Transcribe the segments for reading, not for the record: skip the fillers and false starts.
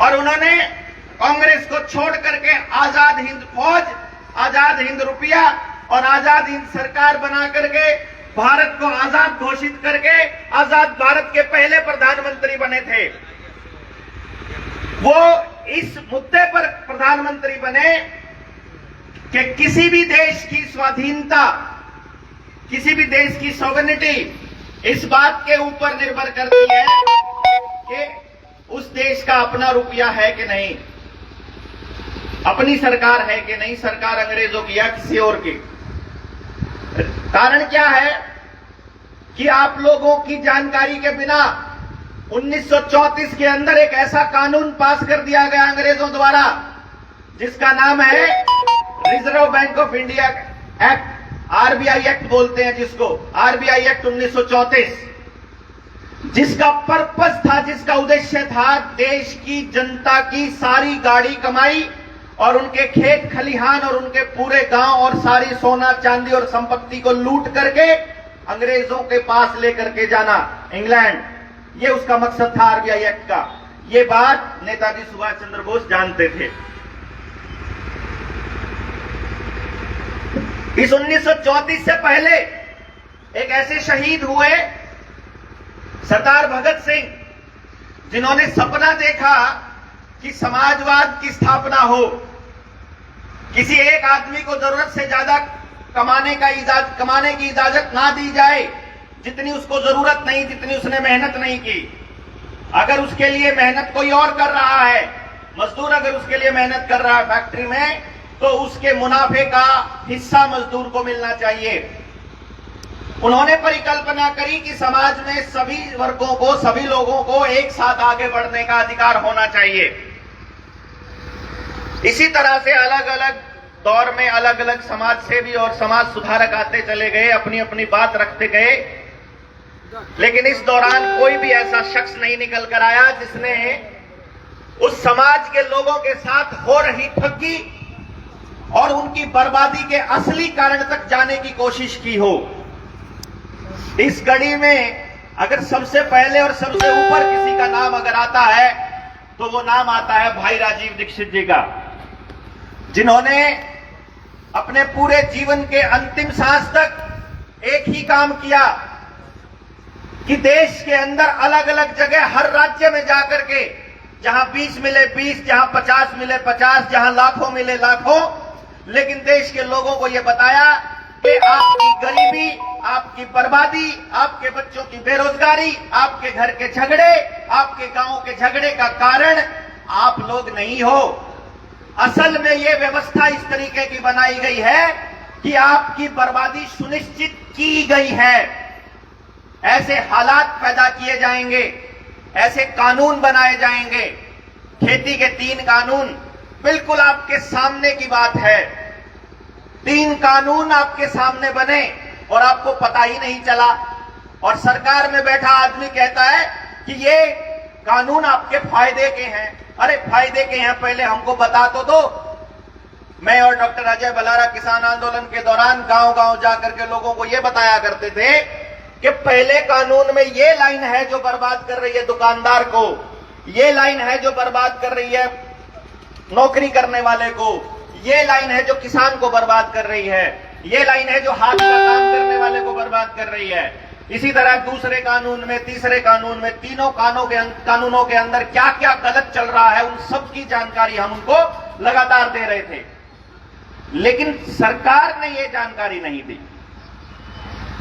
और उन्होंने कांग्रेस को छोड़ करके आजाद हिंद फौज, आजाद हिंद रुपया और आजाद हिंद सरकार बना करके भारत को आजाद घोषित करके आजाद भारत के पहले प्रधानमंत्री बने थे। वो इस मुद्दे पर प्रधानमंत्री बने कि किसी भी देश की स्वाधीनता, किसी भी देश की सॉवरेनिटी इस बात के ऊपर निर्भर करती है कि उस देश का अपना रुपया है कि नहीं, अपनी सरकार है कि नहीं, सरकार अंग्रेजों की या किसी और की। कारण क्या है कि आप लोगों की जानकारी के बिना 1934 के अंदर एक ऐसा कानून पास कर दिया गया अंग्रेजों द्वारा जिसका नाम है reserve bank of India act, RBI act बोलते हैं जिसको, आरबीआई एक्ट 1934, जिसका पर्पस था, जिसका उद्देश्य था देश की जनता की सारी गाड़ी कमाई और उनके खेत खलिहान और उनके पूरे गांव और सारी सोना चांदी और संपत्ति को लूट करके अंग्रेजों के पास लेकर के जाना इंग्लैंड। ये उसका मकसद था आरबीआई एक्ट का। ये बात नेताजी सुभाष चंद्र बोस जानते थे। इस 1934 से पहले एक ऐसे शहीद हुए सरदार भगत सिंह, जिन्होंने सपना देखा कि समाजवाद की स्थापना हो, किसी एक आदमी को जरूरत से ज्यादा कमाने की इजाजत ना दी जाए जितनी उसको जरूरत नहीं, जितनी उसने मेहनत नहीं की। अगर उसके लिए मेहनत कोई और कर रहा है, मजदूर अगर उसके लिए मेहनत कर रहा है फैक्ट्री में, तो उसके मुनाफे का हिस्सा मजदूर को मिलना चाहिए। उन्होंने परिकल्पना करी कि समाज में सभी वर्गों को, सभी लोगों को एक साथ आगे बढ़ने का अधिकार होना चाहिए। इसी तरह से अलग अलग दौर में अलग अलग समाज सेवी और समाज सुधारक आते चले गए, अपनी अपनी बात रखते गए, लेकिन इस दौरान कोई भी ऐसा शख्स नहीं निकल कर आया जिसने उस समाज के लोगों के साथ हो रही ठगी और उनकी बर्बादी के असली कारण तक जाने की कोशिश की हो। इस कड़ी में अगर सबसे पहले और सबसे ऊपर किसी का नाम अगर आता है तो वो नाम आता है भाई राजीव दीक्षित जी का, जिन्होंने अपने पूरे जीवन के अंतिम सांस तक एक ही काम किया कि देश के अंदर अलग अलग जगह हर राज्य में जाकर के जहां 20 मिले 20, जहां 50 मिले 50, जहां लाखों मिले लाखों, लेकिन देश के लोगों को यह बताया कि आपकी गरीबी, आपकी बर्बादी, आपके बच्चों की बेरोजगारी, आपके घर के झगड़े, आपके गांव के झगड़े का कारण आप लोग नहीं हो। असल में यह व्यवस्था इस तरीके की बनाई गई है कि आपकी बर्बादी सुनिश्चित की गई है। ऐसे हालात पैदा किए जाएंगे, ऐसे कानून बनाए जाएंगे। खेती के 3 कानून बिल्कुल आपके सामने की बात है। 3 कानून आपके सामने बने और आपको पता ही नहीं चला, और सरकार में बैठा आदमी कहता है कि ये कानून आपके फायदे के हैं। अरे फायदे के हैं, पहले हमको बता तो दो। मैं और डॉक्टर अजय बलारा किसान आंदोलन के दौरान गांव गांव जाकर के लोगों को यह बताया करते थे कि पहले कानून में ये लाइन है जो बर्बाद कर रही है दुकानदार को, ये लाइन है जो बर्बाद कर रही है नौकरी करने वाले को, ये लाइन है जो किसान को बर्बाद कर रही है, ये लाइन है जो हाथ का काम करने वाले को बर्बाद कर रही है। इसी तरह दूसरे कानून में, तीसरे कानून में, तीनों कानूनों के अंदर क्या क्या गलत चल रहा है उन सब की जानकारी हम उनको लगातार दे रहे थे, लेकिन सरकार ने ये जानकारी नहीं दी।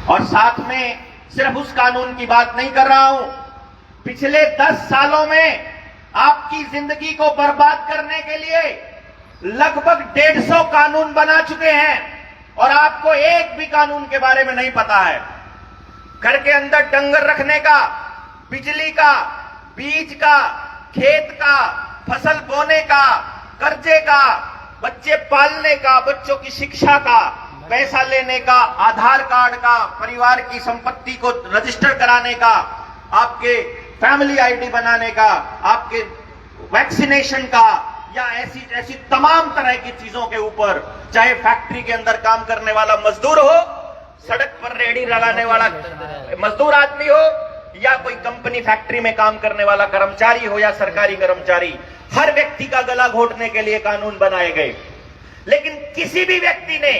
और साथ में सिर्फ उस कानून की बात नहीं कर रहा हूं, पिछले 10 सालों में आपकी जिंदगी को बर्बाद करने के लिए लगभग 150 कानून बना चुके हैं और आपको एक भी कानून के बारे में नहीं पता है। घर के अंदर डंगर रखने का, बिजली का, बीज का, खेत का, फसल बोने का, कर्जे का, बच्चे पालने का, बच्चों की शिक्षा का, पैसा लेने का, आधार कार्ड का, परिवार की संपत्ति को रजिस्टर कराने का, आपके फैमिली आईडी बनाने का, आपके वैक्सीनेशन का, या ऐसी तमाम तरह की चीजों के ऊपर, चाहे फैक्ट्री के अंदर काम करने वाला मजदूर हो, सड़क पर रेहड़ी लगाने वाला मजदूर आदमी हो, या कोई कंपनी फैक्ट्री में काम करने वाला कर्मचारी हो या सरकारी कर्मचारी, हर व्यक्ति का गला घोटने के लिए कानून बनाए गए। लेकिन किसी भी व्यक्ति ने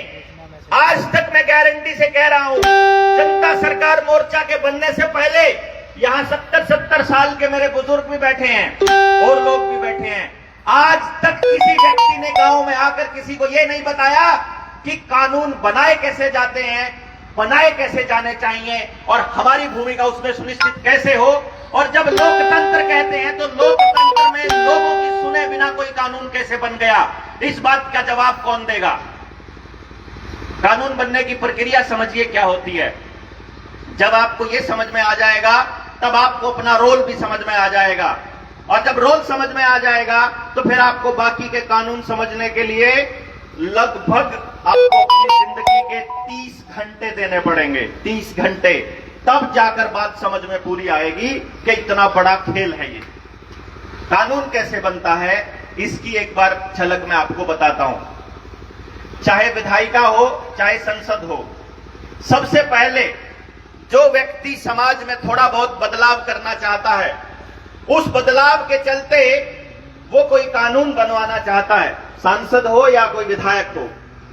आज तक, मैं गारंटी से कह रहा हूं, जनता सरकार मोर्चा के बनने से पहले यहां 70-70 साल के मेरे बुजुर्ग भी बैठे हैं और लोग भी बैठे हैं, आज तक किसी व्यक्ति ने गांव में आकर किसी को यह नहीं बताया कि कानून बनाए कैसे जाते हैं, बनाए कैसे जाने चाहिए और हमारी भूमिका उसमें सुनिश्चित कैसे हो। और जब लोकतंत्र कहते हैं तो लोकतंत्र में लोगों की सुने बिना कोई कानून कैसे बन गया, इस बात का जवाब कौन देगा? कानून बनने की प्रक्रिया समझिए क्या होती है। जब आपको यह समझ में आ जाएगा तब आपको अपना रोल भी समझ में आ जाएगा, और जब रोल समझ में आ जाएगा तो फिर आपको बाकी के कानून समझने के लिए लगभग आपको अपनी जिंदगी के 30 घंटे देने पड़ेंगे, 30 घंटे, तब जाकर बात समझ में पूरी आएगी कि इतना बड़ा खेल है ये। कानून कैसे बनता है इसकी एक बार झलक मैं आपको बताता हूं। चाहे विधायिका हो चाहे संसद हो, सबसे पहले जो व्यक्ति समाज में थोड़ा बहुत बदलाव करना चाहता है, उस बदलाव के चलते वो कोई कानून बनवाना चाहता है, सांसद हो या कोई विधायक हो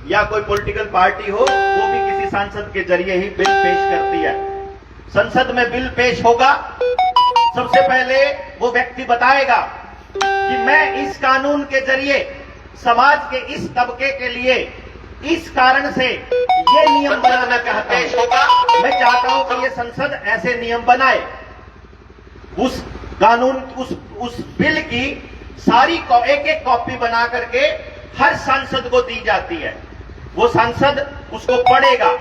या कोई पॉलिटिकल पार्टी हो, वो भी किसी सांसद के जरिए ही बिल पेश करती है। संसद में बिल पेश होगा, सबसे पहले वो व्यक्ति बताएगा कि मैं इस कानून के जरिए समाज के इस तबके के लिए इस कारण से ये नियम बनाना चाहता हूं, मैं चाहता हूं कि ये संसद ऐसे नियम बनाए। उस कानून, उस बिल की सारी एक एक कॉपी बना करके हर सांसद को दी जाती है। वो सांसद उसको पढ़ेगा,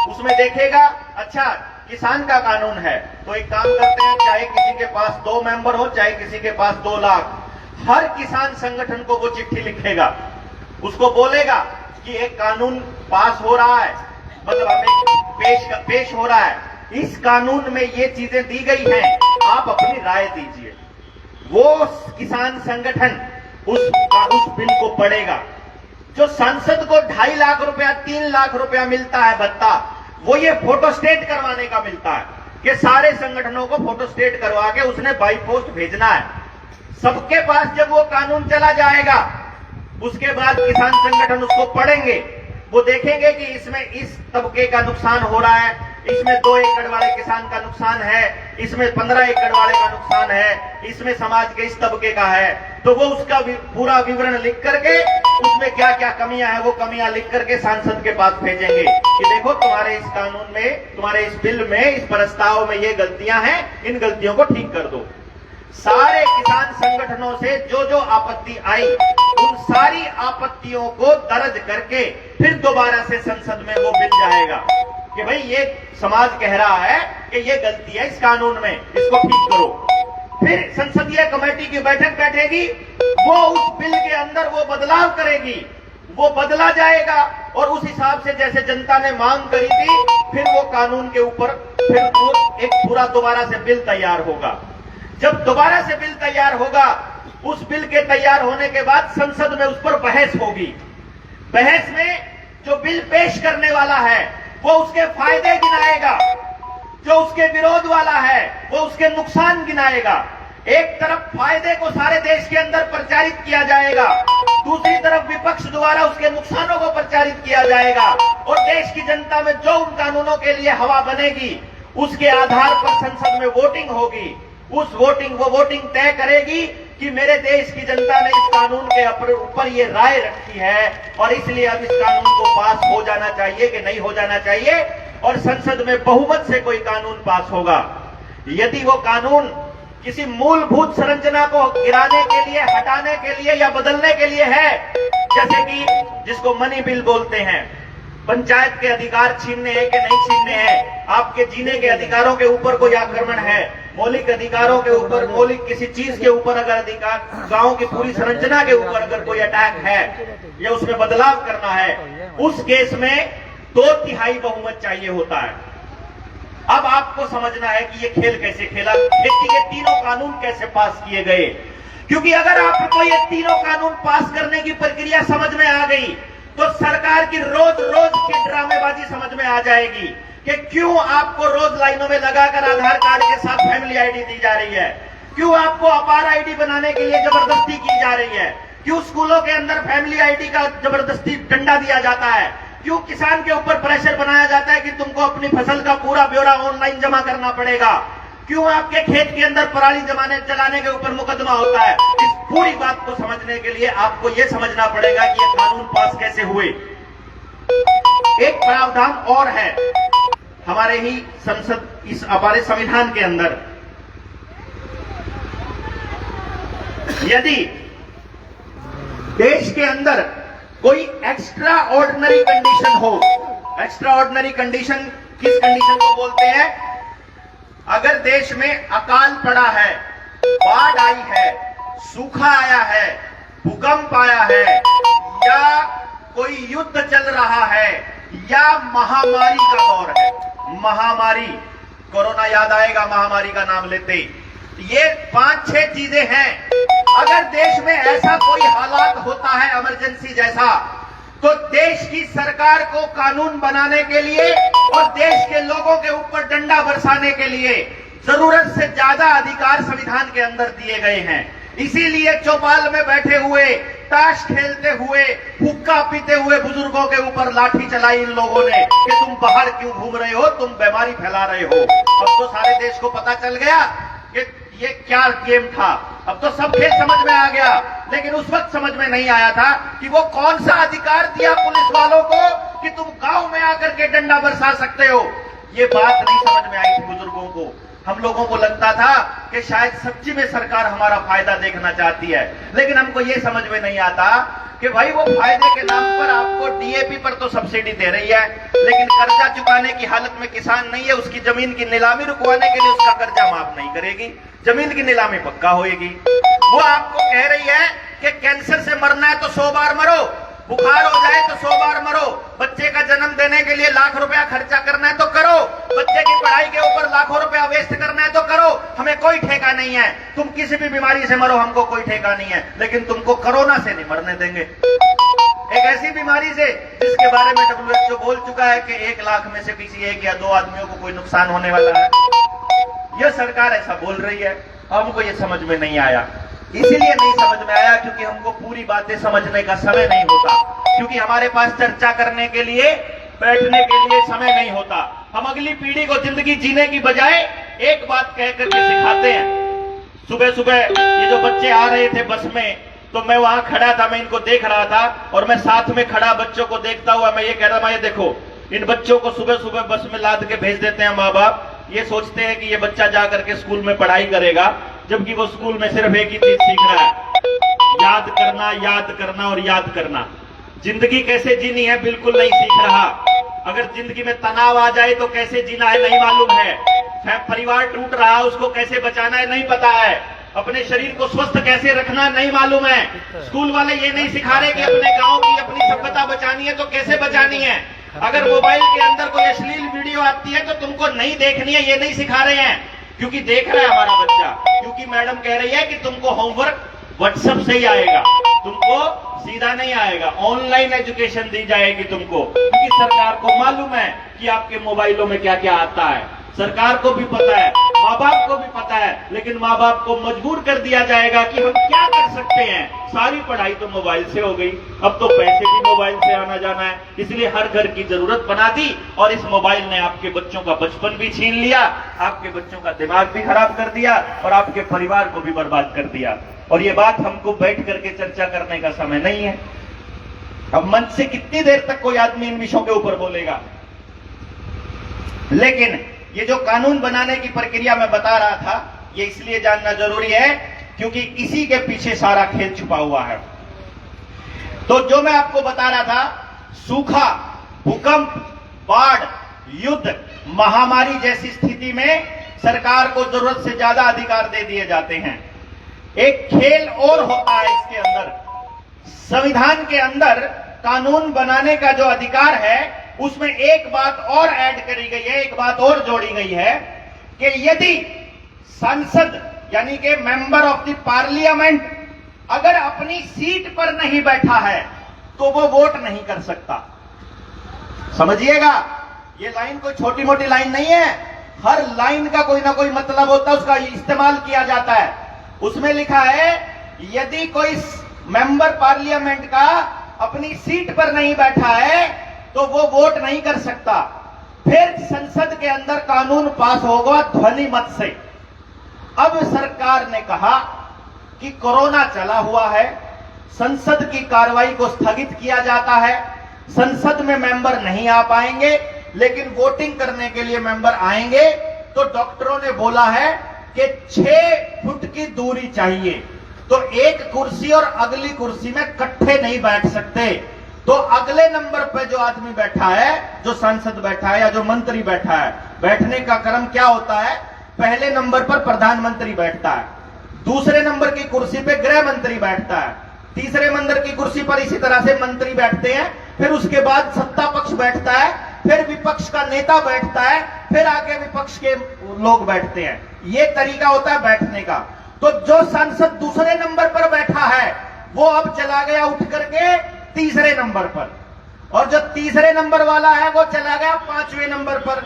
उसमें देखेगा अच्छा किसान का कानून है तो एक काम करते हैं, चाहे किसी के पास 2 मेंबर हो चाहे किसी के पास 2 लाख, हर किसान संगठन को वो चिट्ठी लिखेगा, उसको बोलेगा कि एक कानून पास हो रहा है, मतलब हमें पेश हो रहा है, इस कानून में ये चीजें दी गई हैं, आप अपनी राय दीजिए। वो किसान संगठन उस बिल को पढ़ेगा। जो सांसद को 2.5 लाख रुपया 3 लाख रुपया मिलता है भत्ता, वो ये फोटोस्टेट करवाने का मिलता है कि सारे संगठनों को फोटोस्टेट करवा के उसने बाई पोस्ट भेजना है। सबके पास जब वो कानून चला जाएगा, उसके बाद किसान संगठन उसको पढ़ेंगे, वो देखेंगे कि इसमें इस तबके का नुकसान हो रहा है, इसमें 2 एकड़ वाले किसान का नुकसान है, इसमें 15 एकड़ वाले का नुकसान है, इसमें समाज के इस तबके का है, तो वो उसका पूरा विवरण लिख करके उसमें क्या क्या कमियां हैं वो कमियां लिख करके सांसद के पास भेजेंगे कि देखो तुम्हारे इस कानून में, तुम्हारे इस बिल में, इस प्रस्ताव में ये गलतियां हैं, इन गलतियों को ठीक कर दो। सारे किसान संगठनों से जो जो आपत्ति आई, उन सारी आपत्तियों को दर्ज करके फिर दोबारा से संसद में वो बिल जाएगा कि भाई ये समाज कह रहा है कि ये गलती है इस कानून में, इसको ठीक करो। फिर संसदीय कमेटी की बैठक बैठेगी, वो उस बिल के अंदर वो बदलाव करेगी, वो बदला जाएगा और उस हिसाब से जैसे जनता ने मांग करी थी, फिर वो कानून के ऊपर फिर वो एक पूरा दोबारा से बिल तैयार होगा। जब दोबारा से बिल तैयार होगा, उस बिल के तैयार होने के बाद संसद में उस पर बहस होगी। बहस में जो बिल पेश करने वाला है वो उसके फायदे गिनाएगा, जो उसके विरोध वाला है वो उसके नुकसान गिनाएगा। एक तरफ फायदे को सारे देश के अंदर प्रचारित किया जाएगा, दूसरी तरफ विपक्ष द्वारा उसके नुकसानों को प्रचारित किया जाएगा, और देश की जनता में जो उन कानूनों के लिए हवा बनेगी उसके आधार पर संसद में वोटिंग होगी। वो वोटिंग तय करेगी कि मेरे देश की जनता ने इस कानून के ऊपर ये राय रखी है और इसलिए अब इस कानून को पास हो जाना चाहिए कि नहीं हो जाना चाहिए, और संसद में बहुमत से कोई कानून पास होगा। यदि वो कानून किसी मूलभूत संरचना को गिराने के लिए, हटाने के लिए या बदलने के लिए है, जैसे कि जिसको मनी बिल बोलते हैं, पंचायत के अधिकार छीनने हैं कि नहीं छीनने हैं, आपके जीने के अधिकारों के ऊपर कोई आक्रमण है, मौलिक अधिकारों के ऊपर, मौलिक किसी चीज के ऊपर अगर अधिकार, गांव की पूरी संरचना के ऊपर अगर कोई अटैक है या उसमें बदलाव करना है, उस केस में 2/3 बहुमत चाहिए होता है। अब आपको समझना है कि ये खेल कैसे खेला, खेती के तीनों कानून कैसे पास किए गए, क्योंकि अगर आपको ये तीनों कानून पास करने की प्रक्रिया समझ में आ गई तो सरकार की रोज रोज की ड्रामेबाजी समझ में आ जाएगी। कि क्यों आपको रोज लाइनों में लगाकर आधार कार्ड के साथ फैमिली आईडी दी जा रही है, क्यों आपको अपार आईडी बनाने के लिए जबरदस्ती की जा रही है, क्यों स्कूलों के अंदर फैमिली आईडी का जबरदस्ती डंडा दिया जाता है, क्यों किसान के ऊपर प्रेशर बनाया जाता है कि तुमको अपनी फसल का पूरा ब्यौरा ऑनलाइन जमा करना पड़ेगा, क्यों आपके खेत के अंदर पराली जमाने चलाने के ऊपर मुकदमा होता है। इस पूरी बात को समझने के लिए आपको यह समझना पड़ेगा कि ये कानून पास कैसे हुए। एक प्रावधान और है हमारे ही संसद, इस हमारे संविधान के अंदर, यदि देश के अंदर कोई एक्स्ट्रा ऑर्डिनरी कंडीशन हो, एक्स्ट्रा ऑर्डिनरी कंडीशन किस कंडीशन को बोलते हैं? अगर देश में अकाल पड़ा है, बाढ़ आई है, सूखा आया है, भूकंप आया है, या कोई युद्ध चल रहा है, या महामारी का दौर है, महामारी, कोरोना याद आएगा महामारी का नाम लेते, ये 5-6 चीजें हैं। अगर देश में ऐसा कोई हालात होता है इमरजेंसी जैसा, तो देश की सरकार को कानून बनाने के लिए और देश के लोगों के ऊपर डंडा बरसाने के लिए जरूरत से ज्यादा अधिकार संविधान के अंदर दिए गए हैं। इसीलिए चौपाल में बैठे हुए, ताश खेलते हुए, हुक्का पीते हुए बुजुर्गों के ऊपर लाठी चलाई इन लोगों ने कि तुम बाहर क्यों घूम रहे हो, तुम बीमारी फैला रहे हो। अब तो सारे देश को पता चल गया कि ये क्या गेम था, अब तो सब खेल समझ में आ गया। लेकिन उस वक्त समझ में नहीं आया था कि वो कौन सा अधिकार दिया पुलिस वालों को कि तुम गांव में आकर के डंडा बरसा सकते हो। ये बात नहीं समझ में आई थी बुजुर्गों को। हम लोगों को लगता था कि शायद सच्ची में सरकार हमारा फायदा देखना चाहती है, लेकिन हमको ये समझ में नहीं आता कि भाई वो फायदे के नाम पर आपको डीएपी पर तो सब्सिडी दे रही है, लेकिन कर्जा चुकाने की हालत में किसान नहीं है, उसकी जमीन की नीलामी रुकवाने के लिए उसका कर्जा माफ नहीं करेगी, जमीन की नीलामी पक्का होगी। वो आपको कह रही है कि कैंसर से मरना है तो 100 बार मरो, बुखार हो जाए तो 100 बार मरो, बच्चे का जन्म देने के लिए लाख रुपया खर्चा करना है तो करो, बच्चे की पढ़ाई के ऊपर लाखों रुपया वेस्ट करना है तो करो, हमें कोई ठेका नहीं है, तुम किसी भी बीमारी से मरो, हमको कोई ठेका नहीं है, लेकिन तुमको कोरोना से नहीं मरने देंगे। एक ऐसी बीमारी से जिसके बारे में WHO बोल चुका है कि 1 लाख में से किसी 1 या 2 आदमियों को कोई नुकसान होने वाला है। यह सरकार ऐसा बोल रही है, हमको ये समझ में नहीं आया। इसीलिए नहीं समझ में आया क्योंकि हमको पूरी बातें समझने का समय नहीं होता, क्योंकि हमारे पास चर्चा करने के लिए, बैठने के लिए समय नहीं होता। हम अगली पीढ़ी को जिंदगी जीने की बजाय एक बात कह करके सिखाते हैं। सुबह सुबह ये जो बच्चे आ रहे थे बस में, तो मैं वहां खड़ा था, मैं इनको देख रहा था, और मैं साथ में खड़ा बच्चों को देखता हुआ मैं ये कह रहा था, ये देखो, इन बच्चों को सुबह सुबह बस में लाद के भेज देते हैं माँ बाप, ये सोचते हैं कि ये बच्चा जाकर के स्कूल में पढ़ाई करेगा, जबकि वो स्कूल में सिर्फ एक ही चीज सीख रहा है, याद करना, याद करना और याद करना। जिंदगी कैसे जीनी है बिल्कुल नहीं सीख रहा। अगर जिंदगी में तनाव आ जाए तो कैसे जीना है नहीं मालूम है, परिवार टूट रहा है उसको कैसे बचाना है नहीं पता है, अपने शरीर को स्वस्थ कैसे रखना नहीं मालूम है। स्कूल वाले ये नहीं सिखा रहे कि अपने गांव की अपनी सभ्यता बचानी है तो कैसे बचानी है। अगर मोबाइल के अंदर कोई अश्लील वीडियो आती है तो तुमको नहीं देखनी है, ये नहीं सिखा रहे हैं, क्योंकि देख रहा है हमारा बच्चा, क्योंकि मैडम कह रही है कि तुमको होमवर्क व्हाट्सएप से ही आएगा, तुमको सीधा नहीं आएगा, ऑनलाइन एजुकेशन दी जाएगी तुमको, क्योंकि सरकार को मालूम है कि आपके मोबाइलों में क्या क्या आता है। सरकार को भी पता है, माँ बाप को भी पता है, लेकिन माँ बाप को मजबूर कर दिया जाएगा कि हम क्या कर सकते हैं, सारी पढ़ाई तो मोबाइल से हो गई, अब तो पैसे भी मोबाइल से आना जाना है, इसलिए हर घर की जरूरत बना दी, और इस मोबाइल ने आपके बच्चों का बचपन भी छीन लिया, आपके बच्चों का दिमाग भी खराब कर दिया, और आपके परिवार को भी बर्बाद कर दिया। और ये बात हमको बैठ करके चर्चा करने का समय नहीं है। अब मंच से कितनी देर तक कोई आदमी इन विषयों के ऊपर बोलेगा। लेकिन ये जो कानून बनाने की प्रक्रिया मैं बता रहा था, ये इसलिए जानना जरूरी है क्योंकि इसी के पीछे सारा खेल छुपा हुआ है। तो जो मैं आपको बता रहा था, सूखा, भूकंप, बाढ़, युद्ध, महामारी जैसी स्थिति में सरकार को जरूरत से ज्यादा अधिकार दे दिए जाते हैं। एक खेल और होता है इसके अंदर, संविधान के अंदर कानून बनाने का जो अधिकार है उसमें एक बात और ऐड करी गई है, एक बात और जोड़ी गई है कि यदि संसद यानी कि मेंबर ऑफ द पार्लियामेंट अगर अपनी सीट पर नहीं बैठा है तो वो वोट नहीं कर सकता। समझिएगा, ये लाइन कोई छोटी मोटी लाइन नहीं है, हर लाइन का कोई ना कोई मतलब होता है, उसका इस्तेमाल किया जाता है। उसमें लिखा है यदि कोई मेंबर पार्लियामेंट का अपनी सीट पर नहीं बैठा है तो वो वोट नहीं कर सकता। फिर संसद के अंदर कानून पास होगा ध्वनि मत से। अब सरकार ने कहा कि कोरोना चला हुआ है, संसद की कार्रवाई को स्थगित किया जाता है, संसद में मेंबर नहीं आ पाएंगे, लेकिन वोटिंग करने के लिए मेंबर आएंगे। तो डॉक्टरों ने बोला है कि 6 फुट की दूरी चाहिए, तो एक कुर्सी और अगली कुर्सी में इकट्ठे नहीं बैठ सकते। तो अगले नंबर पे जो आदमी बैठा है, जो सांसद बैठा है या जो मंत्री बैठा है, बैठने का क्रम क्या होता है? पहले नंबर पर प्रधानमंत्री बैठता है, दूसरे नंबर की कुर्सी पे गृह मंत्री बैठता है, तीसरे नंबर की कुर्सी पर इसी तरह से मंत्री बैठते हैं, फिर उसके बाद सत्ता पक्ष बैठता है, फिर विपक्ष का नेता बैठता है, फिर आगे विपक्ष के लोग बैठते हैं। ये तरीका होता है बैठने का। तो जो सांसद दूसरे नंबर पर बैठा है वो अब चला गया उठ करके तीसरे नंबर पर, और जो तीसरे नंबर वाला है वो चला गया 5वें नंबर पर,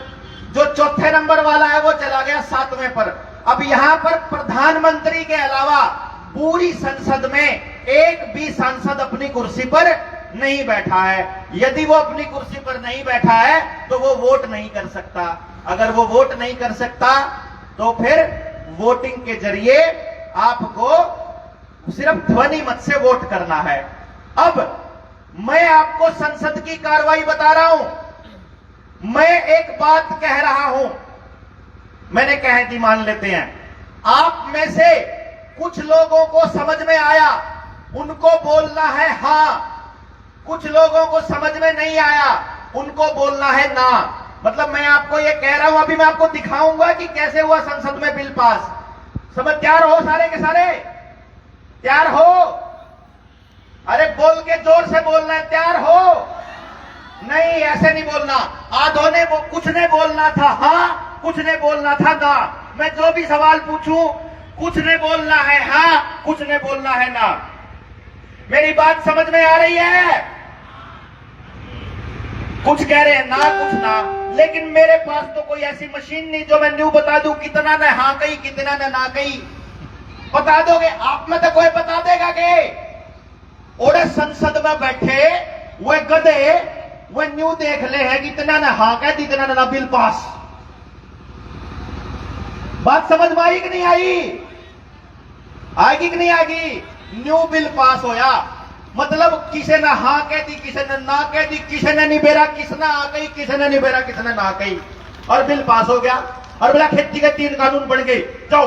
जो चौथे नंबर वाला है वो चला गया 7वें पर। अब यहां पर प्रधानमंत्री के अलावा पूरी संसद में एक भी सांसद अपनी कुर्सी पर नहीं बैठा है। यदि वो अपनी कुर्सी पर नहीं बैठा है तो वो वोट नहीं कर सकता। अगर वो वोट नहीं कर सकता तो फिर वोटिंग के जरिए आपको सिर्फ ध्वनि मत से वोट करना है। अब मैं आपको संसद की कार्रवाई बता रहा हूं, मैं एक बात कह रहा हूं, मैंने कह दी मान लेते हैं। आप में से कुछ लोगों को समझ में आया, उनको बोलना है हां, कुछ लोगों को समझ में नहीं आया, उनको बोलना है ना। मतलब मैं आपको ये कह रहा हूं, अभी मैं आपको दिखाऊंगा कि कैसे हुआ संसद में बिल पास। समझ तैयार हो सारे के सारे? तैयार हो? अरे बोल के जोर से बोलना है, तैयार हो? नहीं, ऐसे नहीं बोलना। आधों ने कुछ ने बोलना था हां, कुछ ने बोलना था ना। मैं जो भी सवाल पूछूं, कुछ ने बोलना है हां, कुछ ने बोलना है ना। मेरी बात समझ में आ रही है? कुछ कह रहे हैं ना, कुछ ना। लेकिन मेरे पास तो कोई ऐसी मशीन नहीं जो मैं न्यू बता दूं कितना ने हां कही, कितना ने ना कही। बता दोगे आप में तो कोई बता देगा कि ओरे संसद में बैठे वे गधे वे न्यू देख ले है कितना ने हां कह दी, इतना ने ना बिल पास। बात समझ में आई कि नहीं आई? आएगी कि नहीं आएगी? न्यू बिल पास होया, मतलब किसी ने हां कह दी, किसी ने ना कह दी, किसी ने निबेरा किसने आ गई, किसी ने निबेरा किसने ना कही, और बिल पास हो गया। और बोला खेती के 3 कानून बन गए, जाओ।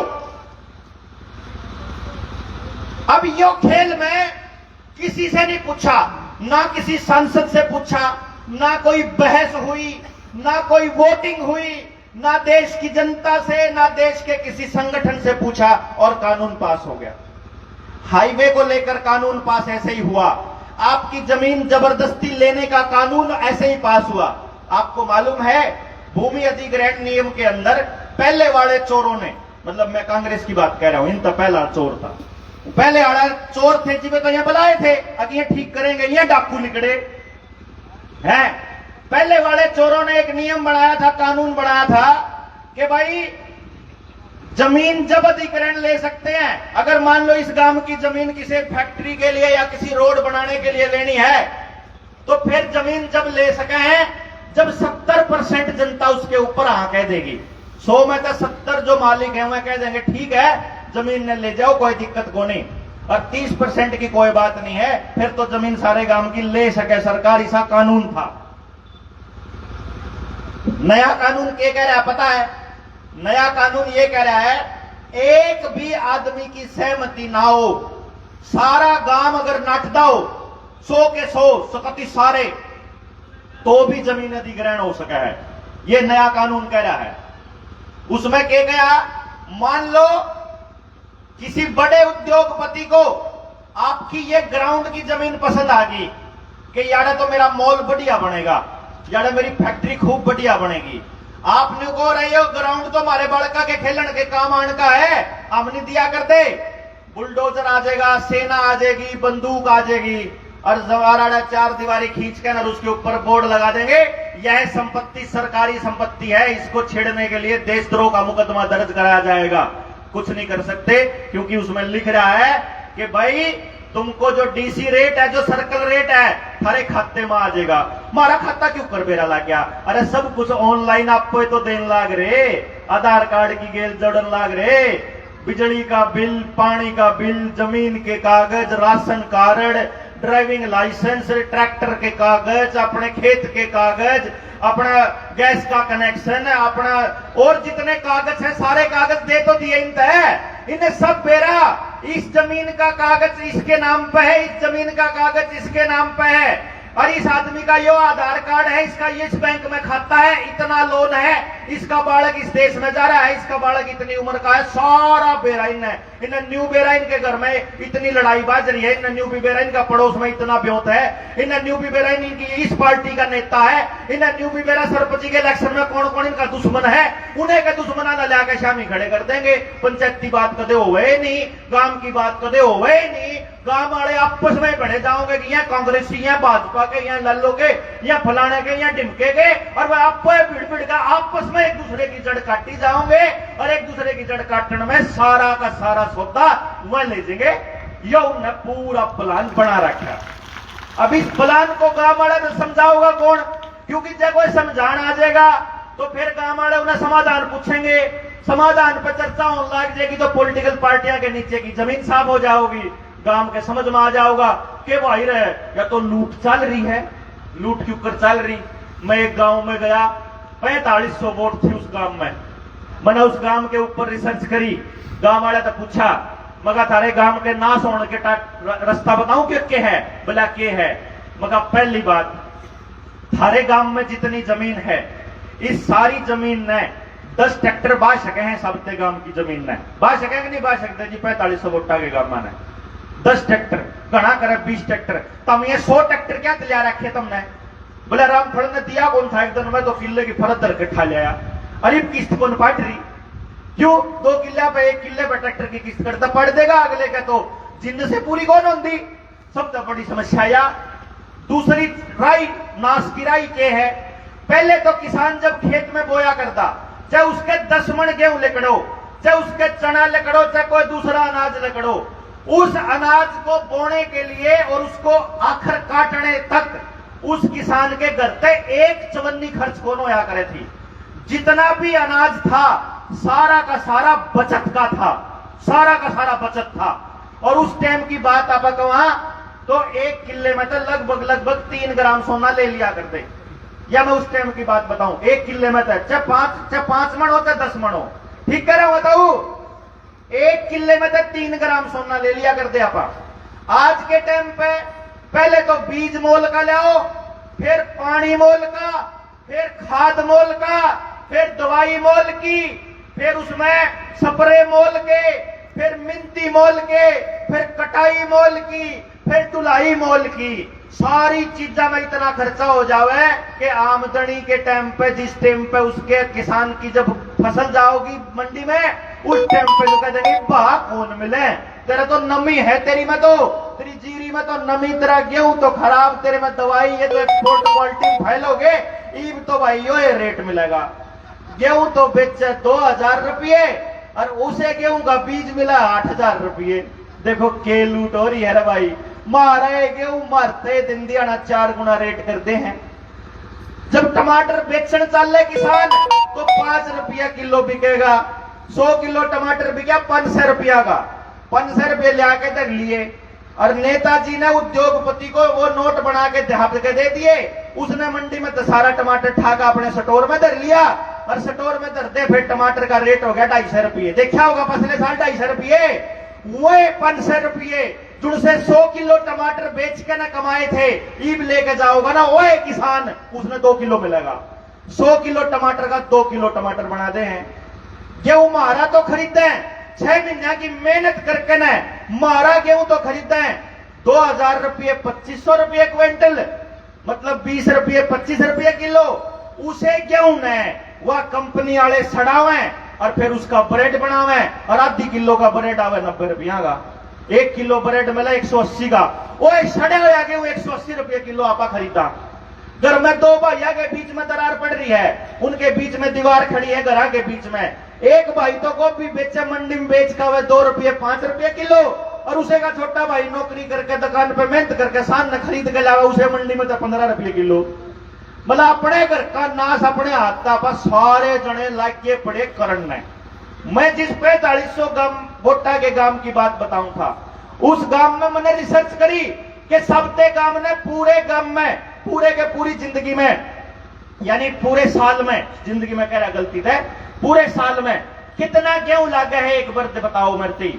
अब यो खेल में किसी से नहीं पूछा, ना किसी सांसद से पूछा, ना कोई बहस हुई, ना कोई वोटिंग हुई, ना देश की जनता से, ना देश के किसी संगठन से पूछा, और कानून पास हो गया। हाईवे को लेकर कानून पास ऐसे ही हुआ। आपकी जमीन जबरदस्ती लेने का कानून ऐसे ही पास हुआ। आपको मालूम है भूमि अधिग्रहण नियम के अंदर पहले वाले चोरों ने, मतलब मैं कांग्रेस की बात कह रहा हूं, इनका पहला चोर था, पहले वाला चोर थे जिन्हें तो यहां बुलाए थे, अब ये ठीक करेंगे, ये डाकू निकले हैं। पहले वाले चोरों ने एक नियम बनाया था, कानून बनाया था कि भाई जमीन जब अधिग्रहण ले सकते हैं। अगर मान लो इस गांव की जमीन किसी फैक्ट्री के लिए या किसी रोड बनाने के लिए लेनी है, तो फिर जमीन जब ले सके हैं जब 70% जनता उसके ऊपर हाँ कह देगी। 100 में तो 70 जो मालिक है वह कह देंगे ठीक है जमीन ने ले जाओ, कोई दिक्कत को नहीं, और 30% की कोई बात नहीं है, फिर तो जमीन सारे गांव की ले सके सरकार। ऐसा कानून था। नया कानून क्या कह रहा है पता है? नया कानून ये कह रहा है एक भी आदमी की सहमति ना हो, सारा गांव अगर नाट दाओ 100 के 100 सकती सारे, तो भी जमीन अधिग्रहण हो सका है। ये नया कानून कह रहा है। उसमें क्या गया, मान लो किसी बड़े उद्योगपति को आपकी ये ग्राउंड की जमीन पसंद आ गई कि यार तो मेरा मॉल बढ़िया बनेगा, यार मेरी फैक्ट्री खूब बढ़िया बनेगी। आपने को रहे हो ग्राउंड तो हमारे बड़का के खेलन के काम आने का है, हमने दिया करते। बुलडोजर आ जाएगा, सेना आ जाएगी, बंदूक आ जाएगी, और जवारा 4 दीवारी खींच कर उसके ऊपर बोर्ड लगा देंगे, यह संपत्ति सरकारी संपत्ति है, इसको छेड़ने के लिए देशद्रोह का मुकदमा दर्ज कराया जाएगा। कुछ नहीं कर सकते, क्योंकि उसमें लिख रहा है कि भाई तुमको जो डीसी रेट है, जो सर्कल रेट है, थारे खाते में आ जाएगा। हमारा खाता क्यों कर बेरा लग गया? अरे सब कुछ ऑनलाइन आपको तो देने लाग रे, आधार कार्ड की गेल जोड़न लाग रे, बिजली का बिल, पानी का बिल, जमीन के कागज, ration card, driving licence, tractor के कागज, अपने खेत के कागज, अपना गैस का कनेक्शन, अपना और जितने कागज है सारे कागज दे तो दिए इन्हें सब बेरा। इस जमीन का कागज इसके नाम पे है, इस जमीन का कागज इसके नाम पे है, और इस आदमी का यो आधार कार्ड है, इसका ये इस बैंक में खाता है, इतना लोन है, इसका बालक इस देश में जा रहा है, इसका बालक इतनी उम्र का है, सारा बेरा इन्हें न्यू बेरा इनके घर में इतनी लड़ाई बाज रही है, इन्हें न्यू बेरा इनका पड़ोस में इतना ब्योत है, इन्हें न्यू बेरा इनकी इस पार्टी का नेता है, इन्हें न्यू बेरा सरपंच के इलेक्शन में कौन कौन इनका दुश्मन है, उन्हें के दुश्मना न लाके शामी खड़े कर देंगे। पंचायती बात कदे होवे नहीं, गांव की बात कदे होवे नहीं, गांव वाले आपस में बढ़े जाओगे कि यहाँ कांग्रेसी, यहाँ भाजपा के, यहाँ लल्लो के, यहाँ फलाने के, यहाँ ढिमके के, और वह आप भिड़ भिड़ का आपस में एक दूसरे की जड़ काटी जाओगे, और एक दूसरे की जड़ काटने में सारा का सारा सौदा वह ले जाएंगे। यो उन्हें पूरा प्लान बना रखा। अब इस प्लान को गांव वाले तो समझाओगा कौन? क्योंकि जब कोई समझान आ जाएगा तो फिर गांव वाले उन्हें समाधान पूछेंगे, समाधान पर चर्चा होने लग जाएगी, तो पॉलिटिकल पार्टियां के नीचे की जमीन साफ हो जाओगी। गांव के समझ में आ जाओगा कि भाई रहे या तो लूट चल रही है, लूट क्यों कर चल रही। मैं एक गांव में गया, 4500 वोट थी उस गांव में, मैंने उस गांव के ऊपर रिसर्च करी, गांव वाले तो पूछा, मगा थारे गांव के नाश होने के रास्ता बताऊं कि है? बोला के है? मगा पहली बात, थारे गांव में जितनी जमीन है, इस सारी जमीन ने 10 ट्रैक्टर बा सके हैं, सबते गांव की जमीन ने बा सके कि नहीं बा सकते जी? 4500 वोटा के गांव में 10 ट्रैक्टर घना करे 20 ट्रैक्टर, तम ये 100 ट्रैक्टर क्या लिया रखे तुमने? बोले रामफल ने दिया कौन था? एक दिन में 2 किले की फरत दर के ठा लिया। अरे किस्त कौन पाट रही? क्यों 2 किले पे 1 किले पे ट्रैक्टर की किस्त करता पड़ देगा अगले का, तो जिंद से पूरी कौन होती? सबसे बड़ी समस्या या दूसरी राई, नाश की राई के है। पहले तो किसान जब खेत में बोया करता, चाहे उसके 10 मन गेहूं लेकड़ो, चाहे उसके चना लेकड़ो, चाहे कोई दूसरा अनाज लेकड़ो, उस अनाज को बोने के लिए और उसको आखिर काटने तक उस किसान के घर पे एक चवन्नी खर्च कौन होया करे थी। जितना भी अनाज था सारा का सारा बचत का था, सारा का सारा बचत था। और उस टाइम की बात आप कहा तो 1 किले में तो लगभग 3 ग्राम सोना ले लिया करते। या मैं उस टाइम की बात बताऊं, 1 किले में तो चाहे 5 मन हो चाहे 10 मन हो, ठीक कह रहा हूं बताऊ, 1 किले में तो 3 ग्राम सोना ले लिया करते आप। आज के टाइम पे पहले तो बीज मोल का लाओ, फिर पानी मोल का, फिर खाद मोल का, फिर दवाई मोल की, फिर उसमें स्प्रे मोल के, फिर मिंती मोल के, फिर कटाई मोल की, फिर तुलाई मोल की। सारी चीजा में इतना खर्चा हो जावे कि आमदनी के टाइम पे, जिस टाइम पे उसके किसान की जब फसल जाओगी मंडी में, उस टाइम पे तो कहते नहीं बा कौन मिले, तेरा तो नमी है, तेरी में तो, तेरी जीरी में तो नमी, तेरा गेहूं तो खराब, तेरे में दवाई, ये तो एक्सपोर्ट क्वालिटी फैलोगे, ईब तो भाई यो रेट मिलेगा। गेहूं तो बेचे 2000 रुपये और उसे गेहूं का बीज मिला 8000 रुपये। देखो के लूट हो रही है रे भाई। मारे गेहूं मारते दिन दिहाड़ा 4 गुना रेट करते हैं। जब टमाटर बेचने चल रहे किसान तो 5 रुपया किलो बिकेगा। 100 किलो टमाटर बिका 500 रुपया का, 500 रुपये लिया के धर लिए। और नेताजी ने उद्योगपति को वो नोट बना के ढाप के दे दिए। उसने मंडी में तो सारा टमाटर ठाका अपने स्टोर में धर लिया और स्टोर में धरते फिर टमाटर का रेट हो गया 250 रुपये। देखा होगा पिछले साल 250 रुपये, वो 500 रुपये जुड़से 100 किलो टमाटर बेच के ना कमाए थे, ईब लेके जाओगा ना वो किसान, उसने 2 किलो मिलेगा। 100 किलो टमाटर का 2 किलो टमाटर बना दे हैं। गेहूं मारा तो खरीदे 6 महीने की मेहनत करके ना मारा गेहूं तो खरीदे 2000 रुपये 2500 रुपये क्विंटल, मतलब 20 रुपये 25 रुपये किलो। उसे गेहूं ने वह कंपनी वाले सड़ावे और फिर उसका ब्रेड बनावे और आधी किलो का ब्रेड आवे 90 रुपया का। 1 किलो ब्रेड मिला 180 का। वो सड़े हुआ गेहूं 180 रुपये किलो आपा खरीदा। घर में दो भैया के बीच में दरार पड़ रही है, उनके बीच में दीवार खड़ी है घर के बीच में। एक भाई तो गोभी बेचे मंडी में बेच का 2 रुपये 5 रुपये किलो, और उसे का छोटा भाई नौकरी करके दुकान पे मेहनत करके सामने खरीद के लावा, उसे मंडी में तो 15 रुपये किलो। मतलब अपने घर का नाश अपने हाथ का बस सारे जने लागे पड़े करण में। मैं जिस 4500 गांव बोटा के गांव की बात बताऊं था, उस गांव में मैंने रिसर्च करी कि सबते गांव ने पूरे गांव में पूरे के पूरी जिंदगी में, यानी पूरे साल में, जिंदगी में कह रहा गलती है, पूरे साल में कितना गेहूं लागे है एक बार बताओ मेरे।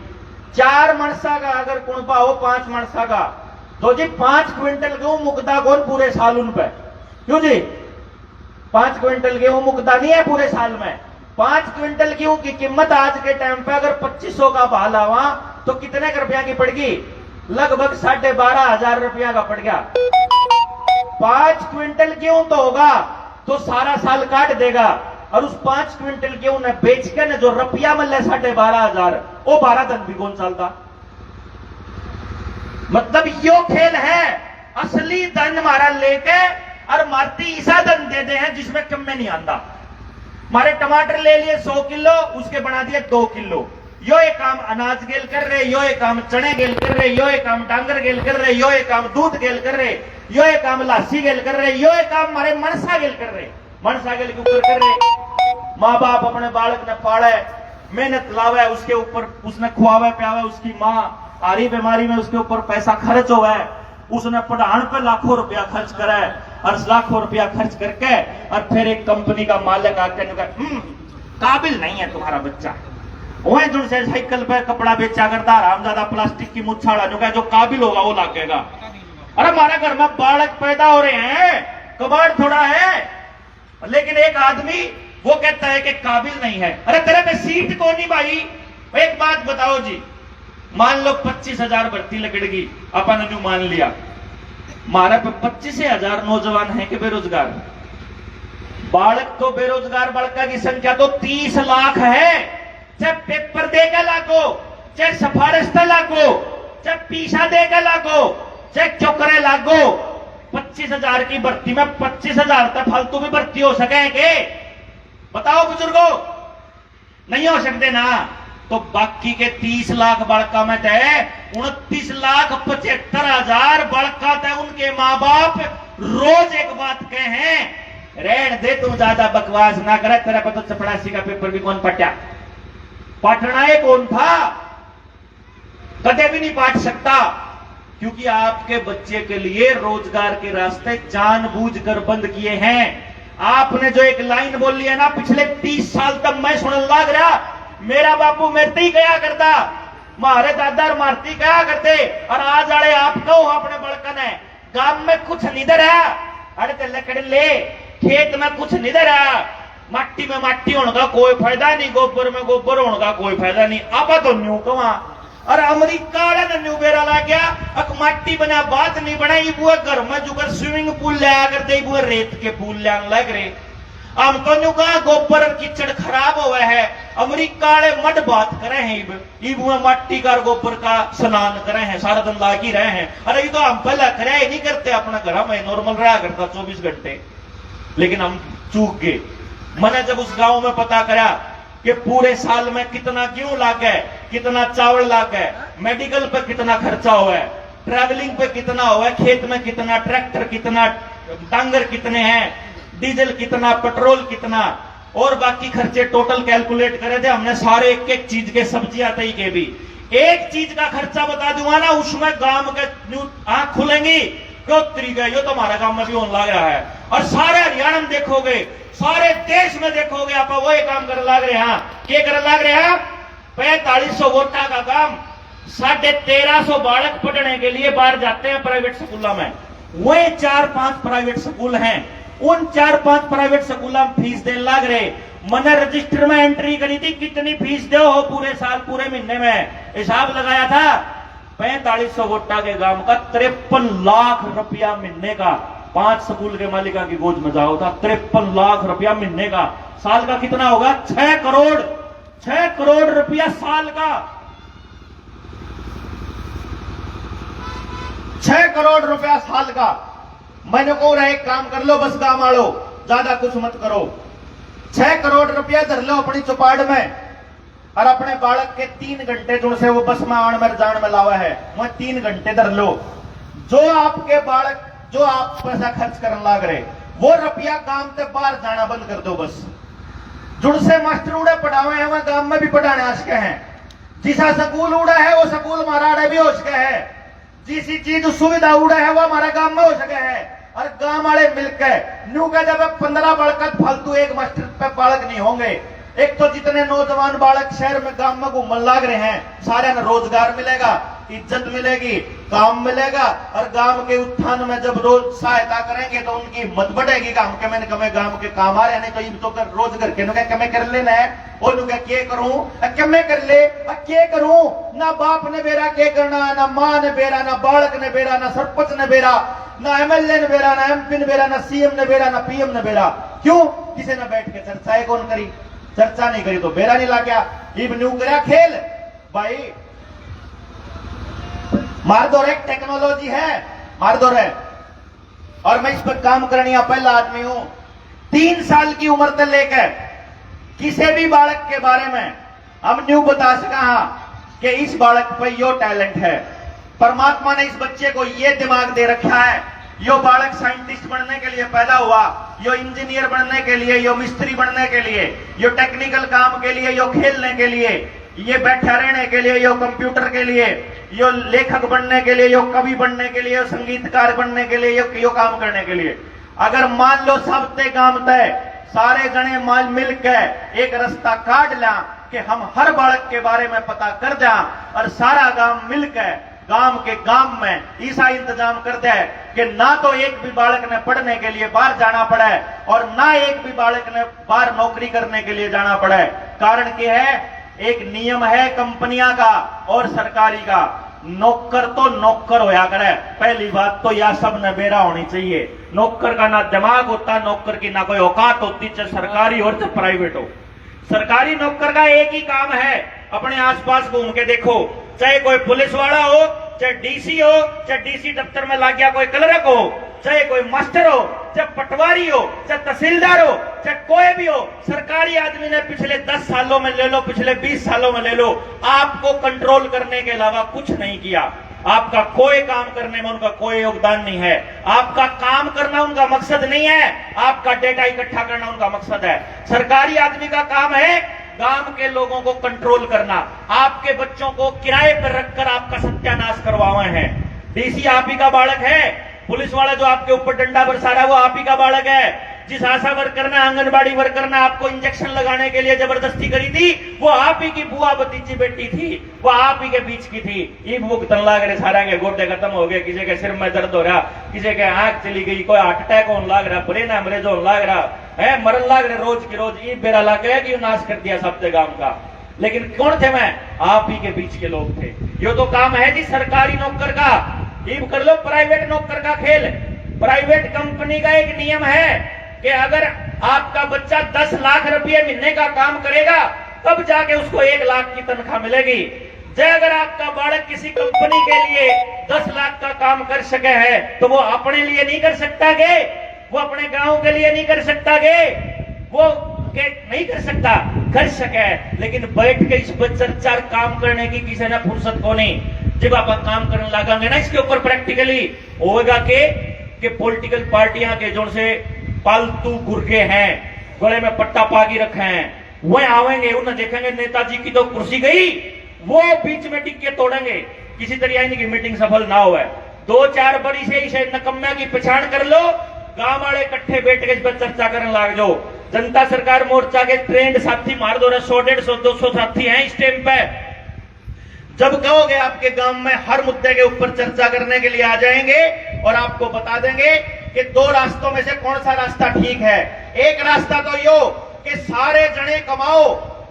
4 मनसा का अगर कुणबा हो 5 मनसा का, तो जी 5 क्विंटल गेहूं मुकदा कौन पूरे साल उन पे? क्यों जी 5 क्विंटल गेहूं मुकदा नहीं है पूरे साल में। 5 क्विंटल गेहूं की कीमत आज के टाइम पे अगर 2500 का भाव लावा तो कितने रुपया की पड़गी? लगभग 12,500 रुपया का पड़ गया। 5 क्विंटल गेहूं तो होगा तो सारा साल काट देगा, और उस 5 क्विंटल गेहूं ने बेच के न जो रुपया मिले 12,500, वो 12 दिन भी कौन चलता। मतलब यो खेल है, असली धन हमारा लेके और मारती ईसा धन दे दे हैं जिसमें कम में नहीं आंदा। हमारे टमाटर ले लिए 100 किलो, उसके बना दिए 2 किलो। यो एक काम अनाज गेल कर रहे, यो एक काम चने गेल कर रहे, यो एक काम डांगर गेल कर रहे, यो एक काम दूध गेल कर रहे, यो एक काम लासी गेल कर रहे, यो एक काम हमारे मनसा गेल कर रहे। मनसा गेल के ऊपर कर रहे, माँ बाप अपने बालक ने पाले, मेहनत लावे, उसके ऊपर उसने खुआवे पियावे, उसकी माँ आरी बीमारी में उसके ऊपर पैसा खर्च हो है, उसने पढ़ाने पे लाखों रुपया खर्च करे, और लाखों रुपया खर्च करके और फिर एक कंपनी का मालिक आकर काबिल नहीं है तुम्हारा बच्चा, वही जो से साइकिल पे कपड़ा बेचा करता रामजादा प्लास्टिक की मुच्छाड़ा जो काबिल होगा वो लागेगा। अरे हमारे घर में बालक पैदा हो रहे हैं, कबाड़ थोड़ा है, लेकिन एक आदमी वो कहता है कि काबिल नहीं है। अरे तेरे पे सीट कौन नहीं भाई? एक बात बताओ जी, मान लो 25,000 भर्ती लगेगी, अपन ने मान लिया हमारे पे 25,000 नौजवान हैं कि बेरोजगार? बालक तो बेरोजगार बालका की संख्या तो 30 लाख है। चाहे पेपर देकर लागो, चाहे सिफारिश लागो, चाहे पीछा देकर लागो, चाहे चौकरे लागो, 25,000 की भर्ती में 25,000 तक फालतू भी भर्ती हो सकेंगे? बताओ बुजुर्गों, नहीं हो सकते ना। तो बाकी के 30 लाख बड़का में तय 29,75,000 बड़का तय उनके माँ बाप रोज एक बात कहे, रेण दे तुम ज्यादा बकवास ना करे, तेरा पता तो 84 का पेपर भी कौन पटा? पाठना है कौन था? कदे भी नहीं पाठ सकता, क्योंकि आपके बच्चे के लिए रोजगार के रास्ते जानबूझकर बंद किए हैं। आपने जो एक लाइन बोली है ना, पिछले 30 साल तक मैं सुनने लग रहा, मेरा बापू मेरते ही गया करता, मारे दादा मारती गया करते, और आज आड़े आप कहो अपने बड़कन है गांव में कुछ नहीं दे रहा, अरे ते लकड़ ले खेत में कुछ नहीं दे रहा, माटी में माटी होने का कोई फायदा नहीं, गोबर में गोबर होने का कोई फायदा नहीं। आपा तो न्यू कमा, और अमेरिका वाले न्यू बेरा ला गया, अक माटी बना बात नहीं बनाई, बुआ घर में जुगर स्विमिंग पूल लाया करते, बुआ रेत के पूल लाने लग रहे। हम तो न्यू कहा गोबर और कीचड़ खराब हुआ है, अमेरिका वाले मड बात करे हैं, इब माटी का गोबर का स्नान करे हैं, सारा दिन लाग ही रहे हैं। अरे ये तो हम पहले करे ही नहीं करते, अपना घर में नॉर्मल रहा करता 24 घंटे, लेकिन हम चूक गए। मैंने जब उस गांव में पता करा कि पूरे साल में कितना गेहूं लागे, कितना चावल लागे, मेडिकल पे कितना खर्चा हुआ है, ट्रैवलिंग पे कितना हुआ है, खेत में कितना, ट्रैक्टर कितना, डांगर कितने हैं, डीजल कितना, पेट्रोल कितना, और बाकी खर्चे टोटल कैलकुलेट करे थे हमने सारे, एक एक चीज के, सब्जियां तई के भी। एक चीज का खर्चा बता दूंगा ना, उसमें गांव के आंख खुलेंगी क्यों तरीका, ये तो हमारा गांव में भी होने लग रहा है, और सारे हरियाणा में देखोगे, सारे देश में देखोगे, आप वही काम कर लग रहे हैं। क्या कर लग रहे हैं? 4500 वोटा का काम, 1350 बालक पढ़ने के लिए बाहर जाते हैं प्राइवेट स्कूलों में, वही 4-5 प्राइवेट स्कूल हैं, उन 4-5 प्राइवेट स्कूलों में फीस देने लग रहे। मैंने रजिस्टर में एंट्री करी थी, कितनी फीस दो हो पूरे साल पूरे महीने में, हिसाब लगाया था 4500 वोटा के गांव का 53 लाख रुपया महीने का, 5 स्कूल के मालिका की गोद में जाओ था, 53 लाख रुपया महीने का, साल का कितना होगा? 6 करोड़ रुपया साल का, 6 करोड़ रुपया साल का। मैंने को रहा एक काम कर लो, बस काम आड़ो, ज्यादा कुछ मत करो। 6 करोड़ रुपया धर लो अपनी चौपाड़ में और अपने बालक के 3 घंटे जो से वो बस में आण में जान में लावा है, वह 3 घंटे धर लो। जो आपके बालक जो आप पैसा खर्च करने लाग रहे, वो रुपया काम से बाहर जाना बंद कर दो। बस जुड़ से मास्टर उड़े पढ़ावे हैं, वह गांव में भी पढ़ाने आ सके हैं। जिसा स्कूल उड़ा है वो स्कूल मारा भी हो सके है। जिसी चीज सुविधा उड़ा है वो हमारे गांव में हो सके है। और गांव वाले मिलकर न्यू का जब 15 बालक फालतू एक मास्टर पे बालक नहीं होंगे। एक तो जितने नौजवान बालक शहर में गांव में घूमने लाग रहे हैं, सारे ने रोजगार मिलेगा, इज्जत मिलेगी, काम मिलेगा। और गांव के उत्थान में जब रोज सहायता करेंगे तो उनकी हिम्मत बढ़ेगी। गांव के मैंने कमे गांव के काम आ रहे नहीं तो इन तो कर रोज घर के कमे कर लेना है। और क्या करूं कमे कर ले क्या करूं, ना बाप ने बेरा क्या करना, ना मां ने बेरा, ना बालक ने बेरा, ना सरपंच ने बेरा, ना एमएलए ने बेरा, ना एमपी ने बेरा, ना सीएम ने बेरा, ना पीएम ने बेरा। क्यों? किसी ने बैठ के चर्चा कौन करी? चर्चा नहीं करी तो बेरा नहीं ला गया। इब न्यू करा खेल भाई, मार दो रे, टेक्नोलॉजी है, मार दो रे। और मैं इस पर काम करने पहला आदमी हूं। 3 साल की उम्र से लेकर किसी भी बालक के बारे में हम न्यू बता सका कि इस बालक पर यो टैलेंट है। परमात्मा ने इस बच्चे को ये दिमाग दे रखा है, यो बालक साइंटिस्ट बनने के लिए पैदा हुआ, यो इंजीनियर बनने के लिए, यो मिस्त्री बनने के लिए, यो टेक्निकल काम के लिए, यो खेलने के लिए, ये बैठा रहने के लिए, यो कंप्यूटर के लिए, यो लेखक बनने के लिए, यो कवि बनने के लिए, यो संगीतकार बनने के लिए, यो काम करने के लिए। अगर मान लो सब ते काम तय सारे जने माल मिलकर एक रास्ता काट ला कि हम हर बालक के बारे में पता कर जा और सारा गांव मिलकर गांव के गांव में ऐसा इंतजाम कर दे कि ना तो एक भी बालक ने पढ़ने के लिए बाहर जाना पड़े और ना एक भी बालक ने बाहर नौकरी करने के लिए जाना पड़े। कारण क्या है? एक नियम है कंपनियां का और सरकारी का, नौकर तो नौकर होया करे। पहली बात तो यह सब न बेरा होनी चाहिए। नौकर का ना दिमाग होता, नौकर की ना कोई औकात होती, चाहे सरकारी हो चाहे प्राइवेट हो। सरकारी नौकर का एक ही काम है, अपने आसपास घूम के देखो, चाहे कोई पुलिस वाला हो, चाहे डीसी हो, चाहे डीसी दफ्तर में लाग गया कोई क्लर्क हो, चाहे कोई मास्टर हो, चाहे पटवारी हो, चाहे तहसीलदार हो, चाहे कोई भी हो, सरकारी आदमी ने पिछले 10 सालों में ले लो, पिछले 20 सालों में ले लो, आपको कंट्रोल करने के अलावा कुछ नहीं किया। आपका कोई काम करने में उनका कोई योगदान नहीं है। आपका काम करना उनका मकसद नहीं है, आपका डेटा इकट्ठा करना उनका मकसद है। सरकारी आदमी का काम है गांव के लोगों को कंट्रोल करना, आपके बच्चों को किराए पर रखकर आपका सत्यानाश करवाए हैं। डीसी आप ही का बालक है, पुलिस वाला जो आपके ऊपर डंडा बरसा रहा है वो आप ही का बालक है। जिस आशा वर्कर ने, आंगनबाड़ी वर्कर ने आपको इंजेक्शन लगाने के लिए जबरदस्ती करी थी, वो आप ही की बुआ भतीजी बेटी थी, वो आप ही के बीच की थी। एक भुगतन लाग रहे, सारा के गोटे खत्म हो गए, किसी के सिर में दर्द हो रहा, किसी के आंख चली गई, कोई हार्ट अटैक होने लाग रहा, ब्रेन हेमरेज होने लाग रहा है, मरन लाग रहे रोज की रोज। ये बेरा ला गया कि नाश कर दिया सबसे गांव का। लेकिन कौन थे? मैं आप ही के बीच के लोग थे। ये तो काम है जी सरकारी नौकर का। ये कर लो प्राइवेट नौकर का खेल। प्राइवेट कंपनी का एक नियम है कि अगर आपका बच्चा 10 लाख रुपए महीने का काम करेगा तब जाके उसको 1 लाख की तनख्वाह मिलेगी। जय अगर आपका बालक किसी कंपनी के लिए 10 लाख का काम कर सके है तो वो अपने लिए नहीं कर सकता गे, वो अपने गांव के लिए नहीं कर सकता गे, वो नहीं कर सकता, कर सके। लेकिन बैठ के इस पर चर्चा काम करने की किसी ने फुर्सत को नहीं। जब आप काम करने लगाएंगे ना इसके ऊपर प्रैक्टिकली होगा कि पॉलिटिकल पार्टियां के जो से पालतू गुर्गे हैं, गले में पट्टा पागी रखे हैं, वह आवेंगे, उन्हें देखेंगे नेताजी की तो कुर्सी गई, वो बीच में टिक के तोड़ेंगे। किसी तरह इनकी मीटिंग सफल ना हो। 2-4 बड़ी से इसे नकम्या की पहचान कर लो, गांव वाले इकट्ठे बैठ के इस पर चर्चा करने लग जाओ। जनता सरकार मोर्चा के ट्रेंड साथी मार दो, 100-150-200 साथी हैं इस टाइम पे। जब कहोगे आपके गांव में हर मुद्दे के ऊपर चर्चा करने के लिए आ जाएंगे और आपको बता देंगे कि 2 रास्तों में से कौन सा रास्ता ठीक है। एक रास्ता तो यो कि सारे जने कमाओ,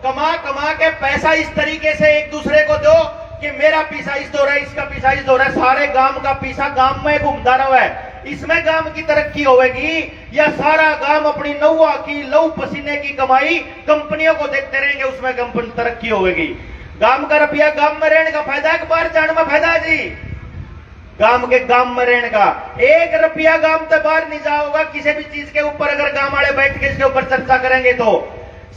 कमा के पैसा इस तरीके से एक दूसरे को दो कि मेरा पीसा इस दो रहा है, इसका पीसा इस दो रहा है, सारे गांव का पीसा गांव में घूमता रहा है। इसमें गांव की तरक्की होगी या सारा गांव अपनी नौवा की लहू पसीने की कमाई कंपनियों को देते रहेंगे, उसमें कंपनी तरक्की होगी। गांव का रुपया गांव में रहने का फायदा है कि बाहर जाने में फायदा है जी? गांव के गांव में रहने का। 1 रुपया गांव से बाहर नहीं जाओगा किसी भी चीज के ऊपर। अगर गांव वाले बैठ के इसके ऊपर चर्चा करेंगे तो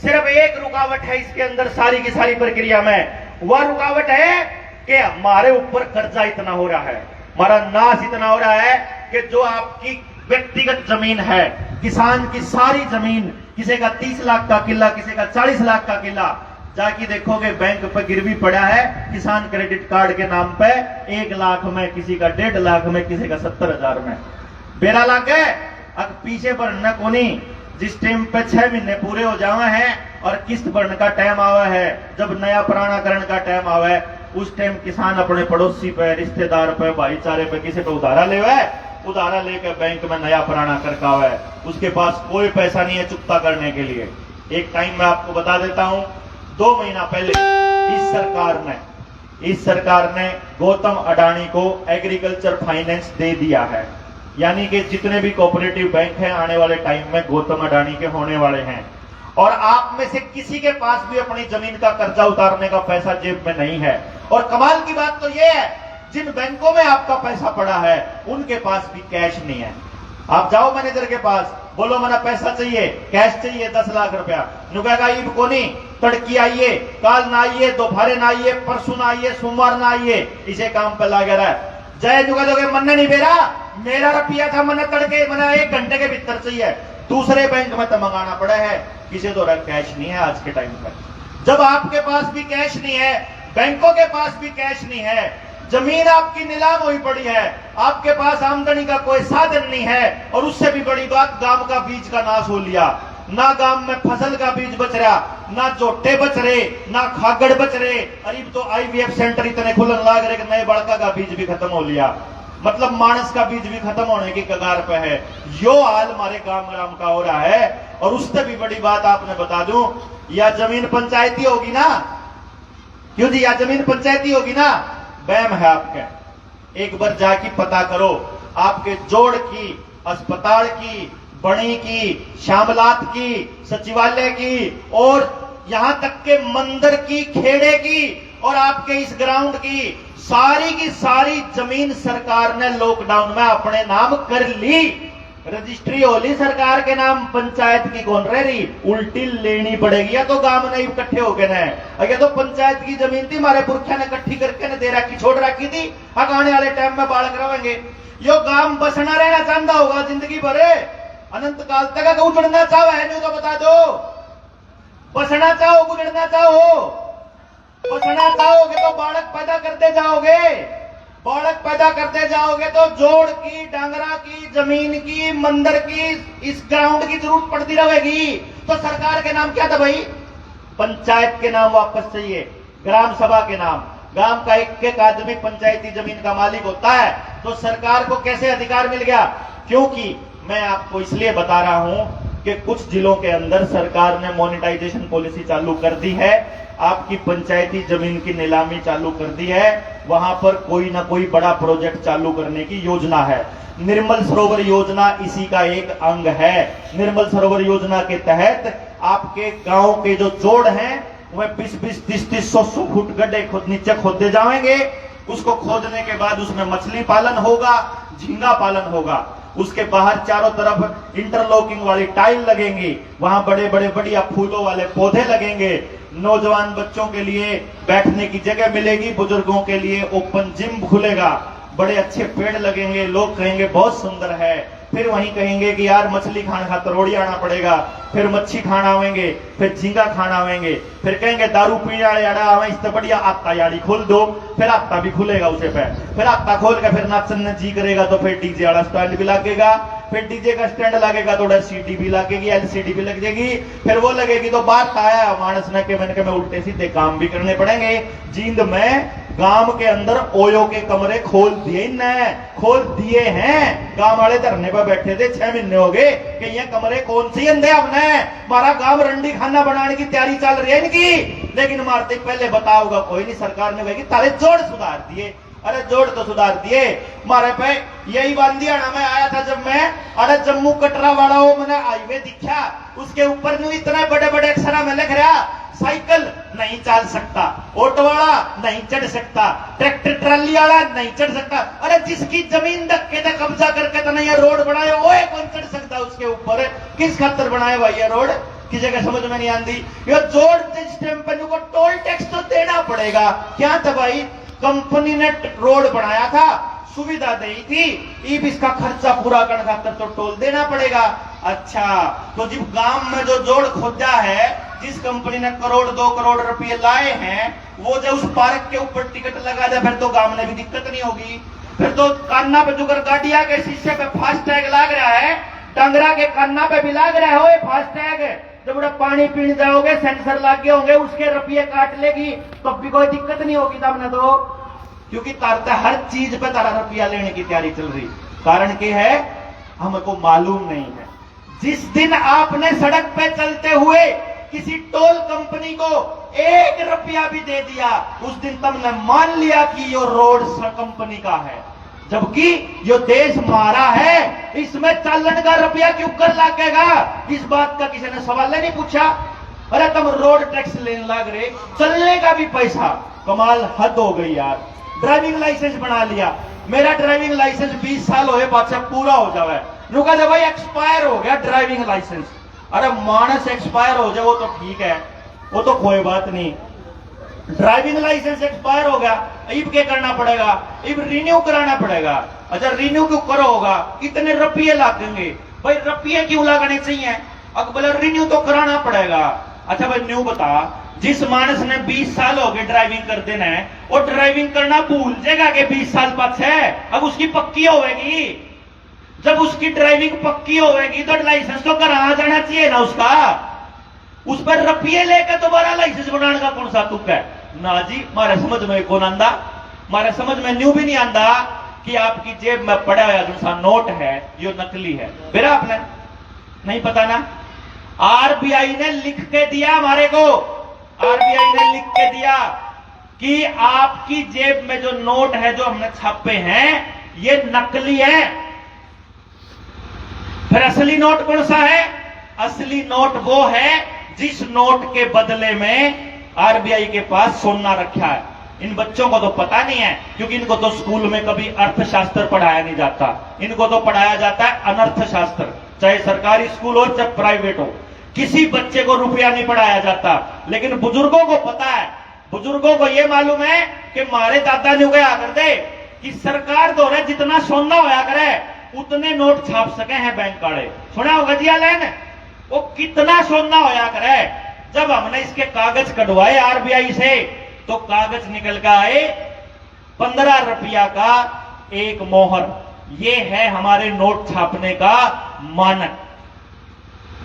सिर्फ एक रुकावट है इसके अंदर सारी की सारी प्रक्रिया में। वह रुकावट है कि हमारे ऊपर कर्जा इतना हो रहा है, हमारा नाश इतना हो रहा है कि जो आपकी व्यक्तिगत जमीन है, किसान की सारी जमीन, किसी का 30 लाख का किला, किसी का 40 लाख का किला, जाके देखोगे बैंक पे गिरवी पड़ा है किसान क्रेडिट कार्ड के नाम पे 1 लाख में, किसी का 1.5 लाख में, किसी का 70,000 में। बेरा लाख है अब पीछे पर न कोनी। जिस टाइम पे 6 महीने पूरे हो जावे हैं और किस्त भरने का टाइम आवा है, जब नया पुरानाकरण का टाइम आवा है, उस टाइम किसान अपने पड़ोसी पे, रिश्तेदार पे, भाईचारे पे किसी पे उधारा ले उधारा लेकर बैंक में नया पुराना करका हुआ है। उसके पास कोई पैसा नहीं है चुकता करने के लिए। एक टाइम मैं आपको बता देता हूं, 2 महीना पहले इस सरकार ने गौतम अडानी को एग्रीकल्चर फाइनेंस दे दिया है। यानी कि जितने भी कोऑपरेटिव बैंक हैं आने वाले टाइम में गौतम अडानी के होने वाले हैं। और आप में से किसी के पास भी अपनी जमीन का कर्जा उतारने का पैसा जेब में नहीं है। और कमाल की बात तो यह है, जिन बैंकों में आपका पैसा पड़ा है उनके पास भी कैश नहीं है। आप जाओ मैनेजर के पास, बोलो मना पैसा चाहिए, कैश चाहिए 10 लाख रुपया, नुकेगा ईब को नहीं, तड़की आइए, काल ना आइए, दोपहर ना आइए, परसों ना आइए, सोमवार ना आइए, इसे काम पे लगा रहा है। जय नुका दोगे मन्ना नहीं बेरा, मेरा रुपया था मना तड़के, मना 1 घंटे के भीतर चाहिए। दूसरे बैंक में तो मंगाना पड़ा है, किसी तो कैश नहीं है आज के टाइम पर। जब आपके पास भी कैश नहीं है, बैंकों के पास भी कैश नहीं है, जमीन आपकी नीलाम हुई पड़ी है, आपके पास आमदनी का कोई साधन नहीं है, और उससे भी बड़ी बात गांव का बीज का नाश हो लिया। ना गांव में फसल का बीज बच रहा, ना जोटे बच रहे, ना खागड़ बच रहे। अरीब तो IVF सेंटर इतने खुलन लाग रहे कि नए बड़का का बीज भी खत्म हो लिया। मतलब मानस का बीज भी खत्म होने की कगार पे है। यो हाल हमारे गांव ग्राम का हो रहा है। और उससे भी बड़ी बात आपने बता दूं, या जमीन पंचायती होगी ना, क्यों जी, या जमीन पंचायती होगी ना, बैम है आपके। एक बार जाके पता करो, आपके जोड़ की, अस्पताल की, बणी की, श्यामलात की, सचिवालय की, और यहां तक के मंदिर की, खेड़े की, और आपके इस ग्राउंड की सारी जमीन सरकार ने लॉकडाउन में अपने नाम कर ली। रजिस्ट्री होली सरकार के नाम, पंचायत की कौन रह रही, उल्टी लेनी पड़ेगी। या तो गांव ने इकट्ठे हो गए ना, या तो पंचायत की जमीन थी हमारे पुरखा ने इकट्ठी करके ने दे रखी, छोड़ रखी थी, अब आने वाले टाइम में बाढ़ करवाएंगे। यो गांव बसना रहना चाहता होगा जिंदगी भर, अनंत काल तक उजड़ना चाहो है नहीं तो बता दो। बसना चाहो, गुजरना चाहो, बसना चाहोगे तो बालक पैदा करते जाओगे, बालक पैदा करते जाओगे तो जोड़ की, डांगरा की, जमीन की, मंदिर की, इस ग्राउंड की जरूरत पड़ती रहेगी। तो सरकार के नाम क्या था भाई, पंचायत के नाम वापस चाहिए, ग्राम सभा के नाम। गांव का एक आदमी पंचायती जमीन का मालिक होता है। तो सरकार को कैसे अधिकार मिल गया, क्योंकि मैं आपको इसलिए बता रहा हूं कि कुछ जिलों के अंदर सरकार ने मोनेटाइजेशन पॉलिसी चालू कर दी है, आपकी पंचायती जमीन की नीलामी चालू कर दी है। वहां पर कोई ना कोई बड़ा प्रोजेक्ट चालू करने की योजना है। निर्मल सरोवर योजना इसी का एक अंग है। निर्मल सरोवर योजना के तहत आपके गांव के जो जोड़ हैं वह 20-20, 30-30, 100 फुट गड्ढे नीचे खोदे जाएंगे। उसको खोदने के बाद उसमें मछली पालन होगा, झींगा पालन होगा। उसके बाहर चारों तरफ इंटरलॉकिंग वाली टाइल लगेंगी, वहां बड़े बड़े बढ़िया फूलों वाले पौधे लगेंगे। नौजवान बच्चों के लिए बैठने की जगह मिलेगी, बुजुर्गों के लिए ओपन जिम खुलेगा, बड़े अच्छे पेड़ लगेंगे। लोग कहेंगे बहुत सुंदर है, फिर वहीं कहेंगे कि यार मछली खाने खातर रोड़ी आना पड़ेगा, फिर मच्छी खाना आवेंगे, फिर झींगा खाना आवेंगे, फिर कहेंगे दारू पीने याड़ा आवे, इससे बढ़िया आत्ता याड़ी खोल दो, फिर आत्ता भी खुलेगा उसे पे, फिर आत्ता खोल के फिर नाचन जी करेगा तो फिर डीजे वाला स्टैंड भी लगेगा, फिर डीजे का स्टैंड लगेगा तो CD भी लगेगी, LCD भी लग जाएगी, फिर वो लगेगी तो बात आया मानस ने के मैंने उल्टे सीधे काम भी करने पड़ेंगे। जींद में गांव के अंदर ओयो के कमरे खोल दिए हैं। गांव वाले धरने पर बैठे थे, 6 महीने हो गए कि ये कमरे कौन सी अंधे हमने, हमारा गांव रंडी खाना बनाने की तैयारी चल रही है इनकी, लेकिन मारते पहले बताओगा कोई नहीं। सरकार ने कहेगी तारे जोड़ सुधार दिए, अरे जोड़ तो सुधार दिए मारे पे। यही बंदियाना में आया था जब मैं, अरे जम्मू कटरा वाला वो मैंने हाईवे दिखा, उसके ऊपर इतने बड़े बड़े अक्षर में लिख रहा साइकिल नहीं चल सकता, ऑटो वाला नहीं चढ़ सकता, ट्रैक्टर ट्राली वाला नहीं चढ़ सकता। अरे जिसकी जमीन धक्के ने कब्जा करके तो नहीं रोड बनाए, वो कौन चढ़ सकता उसके ऊपर? किस खातर बनाए भाई ये रोड? किसी जगह समझ में नहीं आती। ये जोड़ जिस टाइम पर को टोल टैक्स तो देना पड़ेगा। क्या था भाई, कंपनी ने रोड बनाया था, सुविधा दी थी, अब इसका खर्चा पूरा करने खातर तो टोल देना पड़ेगा। अच्छा, तो जब गांव में जो जोड़ खोदा है, जिस कंपनी ने करोड़ 2 करोड़ रुपए लाए हैं, वो जो उस पार्क के ऊपर टिकट लगा दे, फिर तो गांव में भी दिक्कत नहीं होगी। फिर तो कान्ना पे जुगर गाड़िया के शीशे पे फास्टैग लग रहा है, डंगरा के कान्ना पे भी लग रहा है फास्टैग। जब बड़ा पानी पीने जाओगे सेंसर लगे होंगे, उसके रुपये काट लेगी, तो भी कोई दिक्कत नहीं होगी तब ना, तो क्योंकि तारता हर चीज पे तारा रुपया लेने की तैयारी चल रही। कारण क्या है, हमको मालूम नहीं है। जिस दिन आपने सड़क पे चलते हुए किसी टोल कंपनी को 1 रुपया भी दे दिया, उस दिन तुमने मान लिया कि ये रोड कंपनी का है, जबकि ये देश हमारा है। इसमें चालन का रुपया क्यों कर लगेगा? इस बात का किसी ने सवाल नहीं पूछा। अरे तुम रोड टैक्स लेने लग रहे, चलने का भी पैसा, कमाल हद हो गई यार। ड्राइविंग लाइसेंस बना लिया, मेरा ड्राइविंग लाइसेंस 20 साल हो गए, बादशाह पूरा हो जाए, रुका जा भाई एक्सपायर हो गया ड्राइविंग लाइसेंस। अरे मानस एक्सपायर हो जाए वो तो ठीक है, वो तो कोई बात नहीं। ड्राइविंग लाइसेंस एक्सपायर हो गया, अब क्या करना पड़ेगा? अब रिन्यू कराना पड़ेगा। अच्छा, रिन्यू क्यों करो होगा? कितने रुपये लगेंगे भाई? रुपये क्यों लगने चाहिए? अब बोले रिन्यू तो कराना पड़ेगा। अच्छा भाई न्यू बता, जिस मानस ने 20 साल हो गए ड्राइविंग कर देना है, वो ड्राइविंग करना भूल जाएगा कि 20 साल बाद है, अब उसकी पक्की होगी। जब उसकी ड्राइविंग पक्की होगी तो लाइसेंस तो करा जाना चाहिए ना उसका। उस पर रुपये लेकर दोबारा लाइसेंस बनाने का कौन सा तुक है? ना जी, मारे समझ में कौन आंदा, मारे समझ में न्यू भी नहीं आंदा कि आपकी जेब में पड़ा हुआ जो सा नोट है ये नकली है। फिर आपने नहीं पता ना, आरबीआई ने लिख के दिया हमारे को, आरबीआई ने लिख के दिया कि आपकी जेब में जो नोट है जो हमने छापे हैं ये नकली है। फिर असली नोट कौन सा है? असली नोट वो है जिस नोट के बदले में आरबीआई के पास सोना रखा है। इन बच्चों को तो पता नहीं है, क्योंकि इनको तो स्कूल में कभी अर्थशास्त्र पढ़ाया नहीं जाता, इनको तो पढ़ाया जाता है अनर्थशास्त्र, चाहे सरकारी स्कूल हो चाहे प्राइवेट हो। किसी बच्चे को रुपया नहीं पढ़ाया जाता, लेकिन बुजुर्गों को पता है। बुजुर्गों को यह मालूम है कि हमारे दादा ने गया कर दे कि सरकार द्वारा जितना सोना होया करे उतने नोट छाप सके हैं बैंक वाले। सुना होगा जी आलैन, वो कितना सोना होया करे। जब हमने इसके कागज कढ़वाए आरबीआई से तो कागज निकल कर आए 15 रुपया का एक मोहर। ये है हमारे नोट छापने का मानक,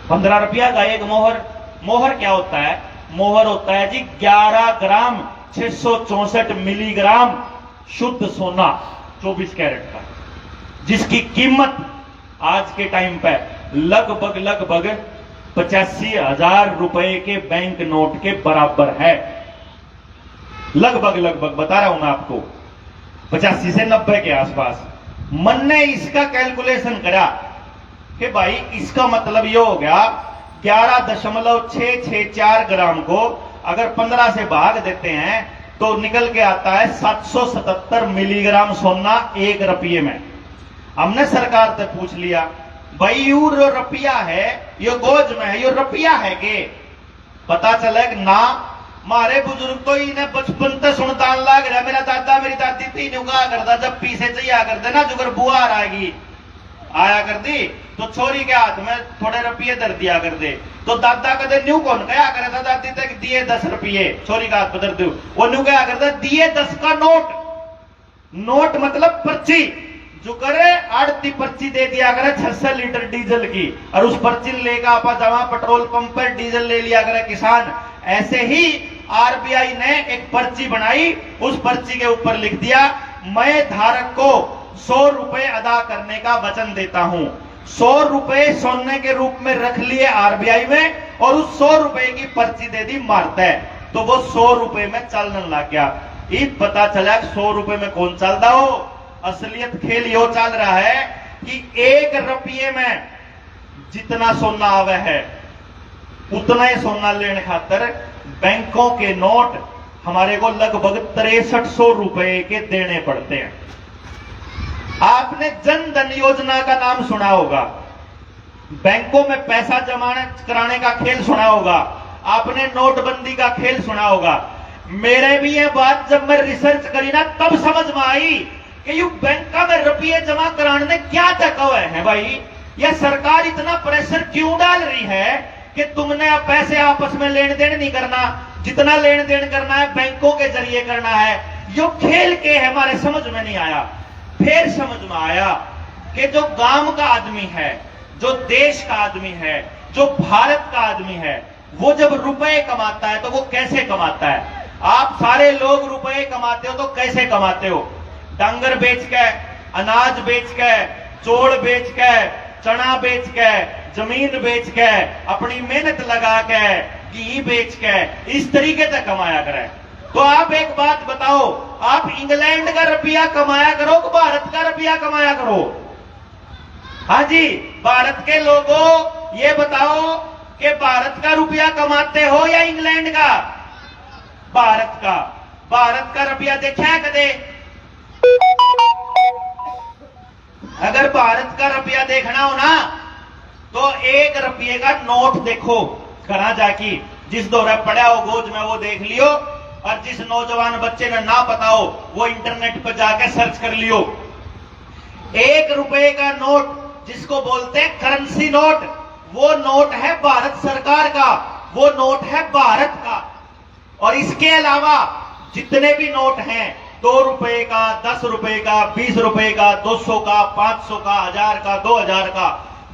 15 रुपया का एक मोहर। मोहर क्या होता है? मोहर होता है जी 11 ग्राम 664 मिलीग्राम शुद्ध सोना 24 कैरेट का, जिसकी कीमत आज के टाइम पे लगभग 85,000 रुपए के बैंक नोट के बराबर है। लगभग बता रहा हूं मैं आपको, 85 से 90 के आसपास। मन ने इसका कैलकुलेशन करा कि भाई इसका मतलब ये हो गया 11.664 ग्राम को अगर 15 से भाग देते हैं तो निकल के आता है 777 मिलीग्राम सोना 1 रुपये में। हमने सरकार से पूछ लिया, भाई यू रुपया है, ये गोज में है, ये रुपया है के? पता चला कि ना, मारे बुजुर्ग तो इन्हें बचपन से सुनता लग रहा। मेरा दादा मेरी दादी तीन उगा करता, जब पीछे चाहिए करते ना जुगर बुआ आएगी आया कर दी तो छोरी के हाथ में थोड़े रुपये दर दिया कर दे, तो दादा कदे न्यू कौन कहा करता? दादी तक दिए 10 रुपये, छोरी का हाथ में दर दो, वो न्यू क्या करता? दिए 10 का नोट। नोट मतलब पर्ची, जो करे आड़ती पर्ची दे दिया करे 600 लीटर डीजल की, और उस पर्ची लेकर आप जमा पेट्रोल पंप पर डीजल ले लिया करे किसान। ऐसे ही आरबीआई ने एक पर्ची बनाई, उस पर्ची के ऊपर लिख दिया, मैं धारक को 100 रुपए अदा करने का वचन देता हूं। 100 रुपए सोने के रूप में रख लिए आरबीआई में, और उस 100 रुपए की पर्ची दे दी मारता है, तो वो 100 रुपए में चलने लग गया। ईद पता चला 100 रुपए में कौन चलता हो। असलियत खेल यो चल रहा है कि 1 रुपये में जितना सोना आवे है उतना ही सोना लेने खातर बैंकों के नोट हमारे को लगभग 6300 रुपए के देने पड़ते हैं। आपने जन धन योजना का नाम सुना होगा, बैंकों में पैसा जमा कराने का खेल सुना होगा, आपने नोटबंदी का खेल सुना होगा। मेरे भी ये बात जब मैं रिसर्च करी ना तब समझ में आई कि यू बैंक में रुपये जमा कराने में क्या तक है भाई। यह सरकार इतना प्रेशर क्यों डाल रही है कि तुमने अब पैसे आपस में लेन देन नहीं करना, जितना लेन देन करना है बैंकों के जरिए करना है। यो खेल के हमारे समझ में नहीं आया। फिर समझ में आया कि जो गांव का आदमी है, जो देश का आदमी है, जो भारत का आदमी है, वो जब रुपए कमाता है तो वो कैसे कमाता है। आप सारे लोग रुपए कमाते हो तो कैसे कमाते हो? डांगर बेच के, अनाज बेच के, चौल बेच के, चना बेच के, जमीन बेच के, अपनी मेहनत लगा के, घी बेच के, इस तरीके से कमाया करे। तो आप एक बात बताओ, आप इंग्लैंड का रुपया कमाया करो कि भारत का रुपया कमाया करो? हाँ जी, भारत के लोगों ये बताओ कि भारत का रुपया कमाते हो या इंग्लैंड का? भारत का। भारत का रुपया देखा है कदे? अगर भारत का रुपया देखना हो ना तो 1 रुपये का नोट देखो करा जाके, जिस दौरा पड़ा हो गोज में वो देख लियो, और जिस नौजवान बच्चे ने ना पता हो वो इंटरनेट पर जाके सर्च कर लियो। 1 रुपये का नोट जिसको बोलते हैं करेंसी नोट, वो नोट है भारत सरकार का, वो नोट है भारत का। और इसके अलावा जितने भी नोट हैं, 2 रुपए का, 10 रुपए का, 20 रुपए का, 200 का, 500 का, 1000 का, 2000 का,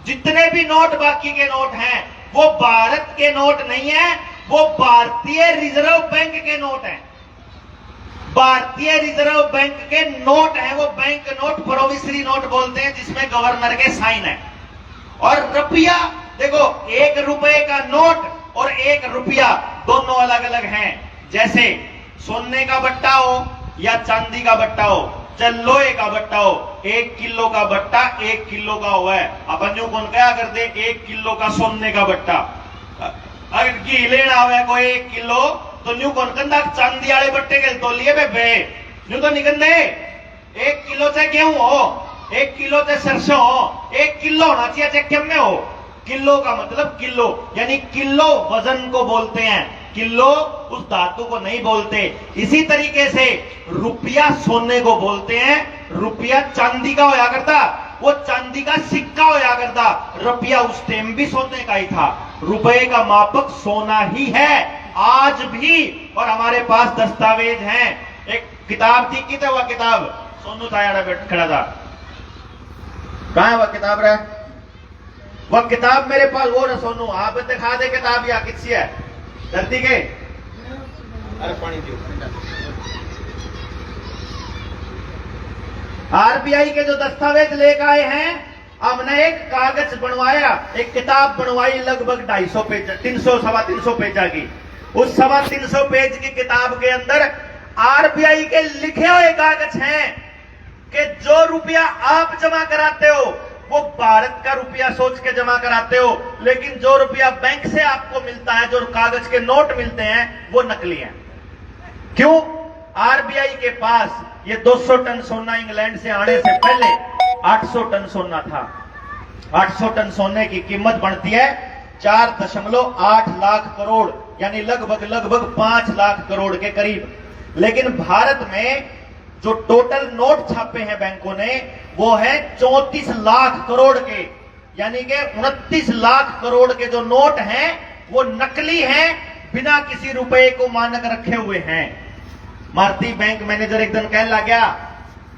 जितने भी नोट बाकी के नोट हैं वो भारत के नोट नहीं है, वो भारतीय रिजर्व बैंक के नोट हैं। भारतीय रिजर्व बैंक के नोट है, वो बैंक नोट, प्रोविसरी नोट बोलते हैं, जिसमें गवर्नर के साइन है। और रुपया देखो, 1 रुपए का नोट और 1 रुपया दोनों अलग अलग हैं। जैसे सोने का बट्टा हो या चांदी का बट्टा हो, चाहे लोहे का बट्टा हो, 1 किलो का बट्टा 1 किलो का हुआ है। अपन जो कौन क्या करते, 1 किलो का सोने का बट्टा। अगर घी लेना हुआ कोई 1 किलो तो न्यू कौन कंधा चांदी वाले बट्टे के तो लिए बे न्यू तो निकलते 1 किलो से गेहूं हो, 1 किलो से सरसों हो, 1 किलो होना चाहिए चाहे क्या में हो। किलो का मतलब किलो, यानी किलो वजन को बोलते हैं, किलो उस धातु को नहीं बोलते। इसी तरीके से रुपया सोने को बोलते हैं, रुपया चांदी का होया करता, वो चांदी का सिक्का होया करता, रुपया उस टाइम भी सोने का ही था। रुपए का मापक सोना ही है आज भी, और हमारे पास दस्तावेज हैं। एक किताब थी, कितना वह किताब सोनू तायाड़ा बैठ खड़ा था, कहां है वह किताब रहा? वह किताब मेरे पास वो न सोनू, आप दिखा दे किताब या किसी है धरती के। अरे पानी दियो। आरबीआई के जो दस्तावेज लेकर आए हैं, हमने एक कागज बनवाया, एक किताब बनवाई लगभग 250 पेज, 300 सवा 300 पेज की। उस सवा 300 पेज की किताब के अंदर आरबीआई के लिखे हुए कागज हैं कि जो रुपया आप जमा कराते हो वो भारत का रुपया सोच के जमा कराते हो, लेकिन जो रुपया बैंक से आपको मिलता है, जो कागज के नोट मिलते हैं, वो नकली है। क्यों? आरबीआई के पास ये 200 टन सोना इंग्लैंड से आने से पहले 800 टन सोना था। 800 टन सोने की कीमत बनती है 4.8 लाख करोड़, यानी लगभग 5 लाख करोड़ के करीब। लेकिन भारत में जो टोटल नोट छापे हैं बैंकों ने, वो है 34 लाख करोड़ के, यानी कि 29 लाख करोड़ के जो नोट हैं वो नकली हैं, बिना किसी रुपए को मानक रखे हुए हैं। भारतीय बैंक मैनेजर एक दिन कहने लगा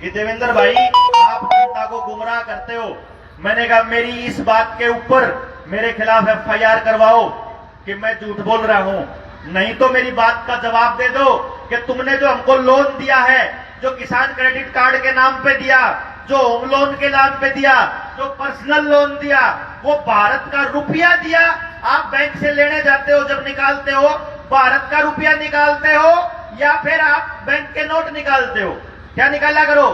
कि देवेंद्र भाई, आप जनता को गुमराह करते हो। मैंने कहा मेरी इस बात के ऊपर मेरे खिलाफ एफआईआर करवाओ कि मैं झूठ बोल रहा हूं, नहीं तो मेरी बात का जवाब दे दो कि तुमने जो हमको लोन दिया है, जो किसान क्रेडिट कार्ड के नाम पे दिया, जो होम लोन के नाम पे दिया, जो पर्सनल लोन दिया, वो भारत का रुपया दिया। आप बैंक से लेने जाते हो, जब निकालते हो भारत का रुपया निकालते हो या फिर आप बैंक के नोट निकालते हो? क्या निकाला करो?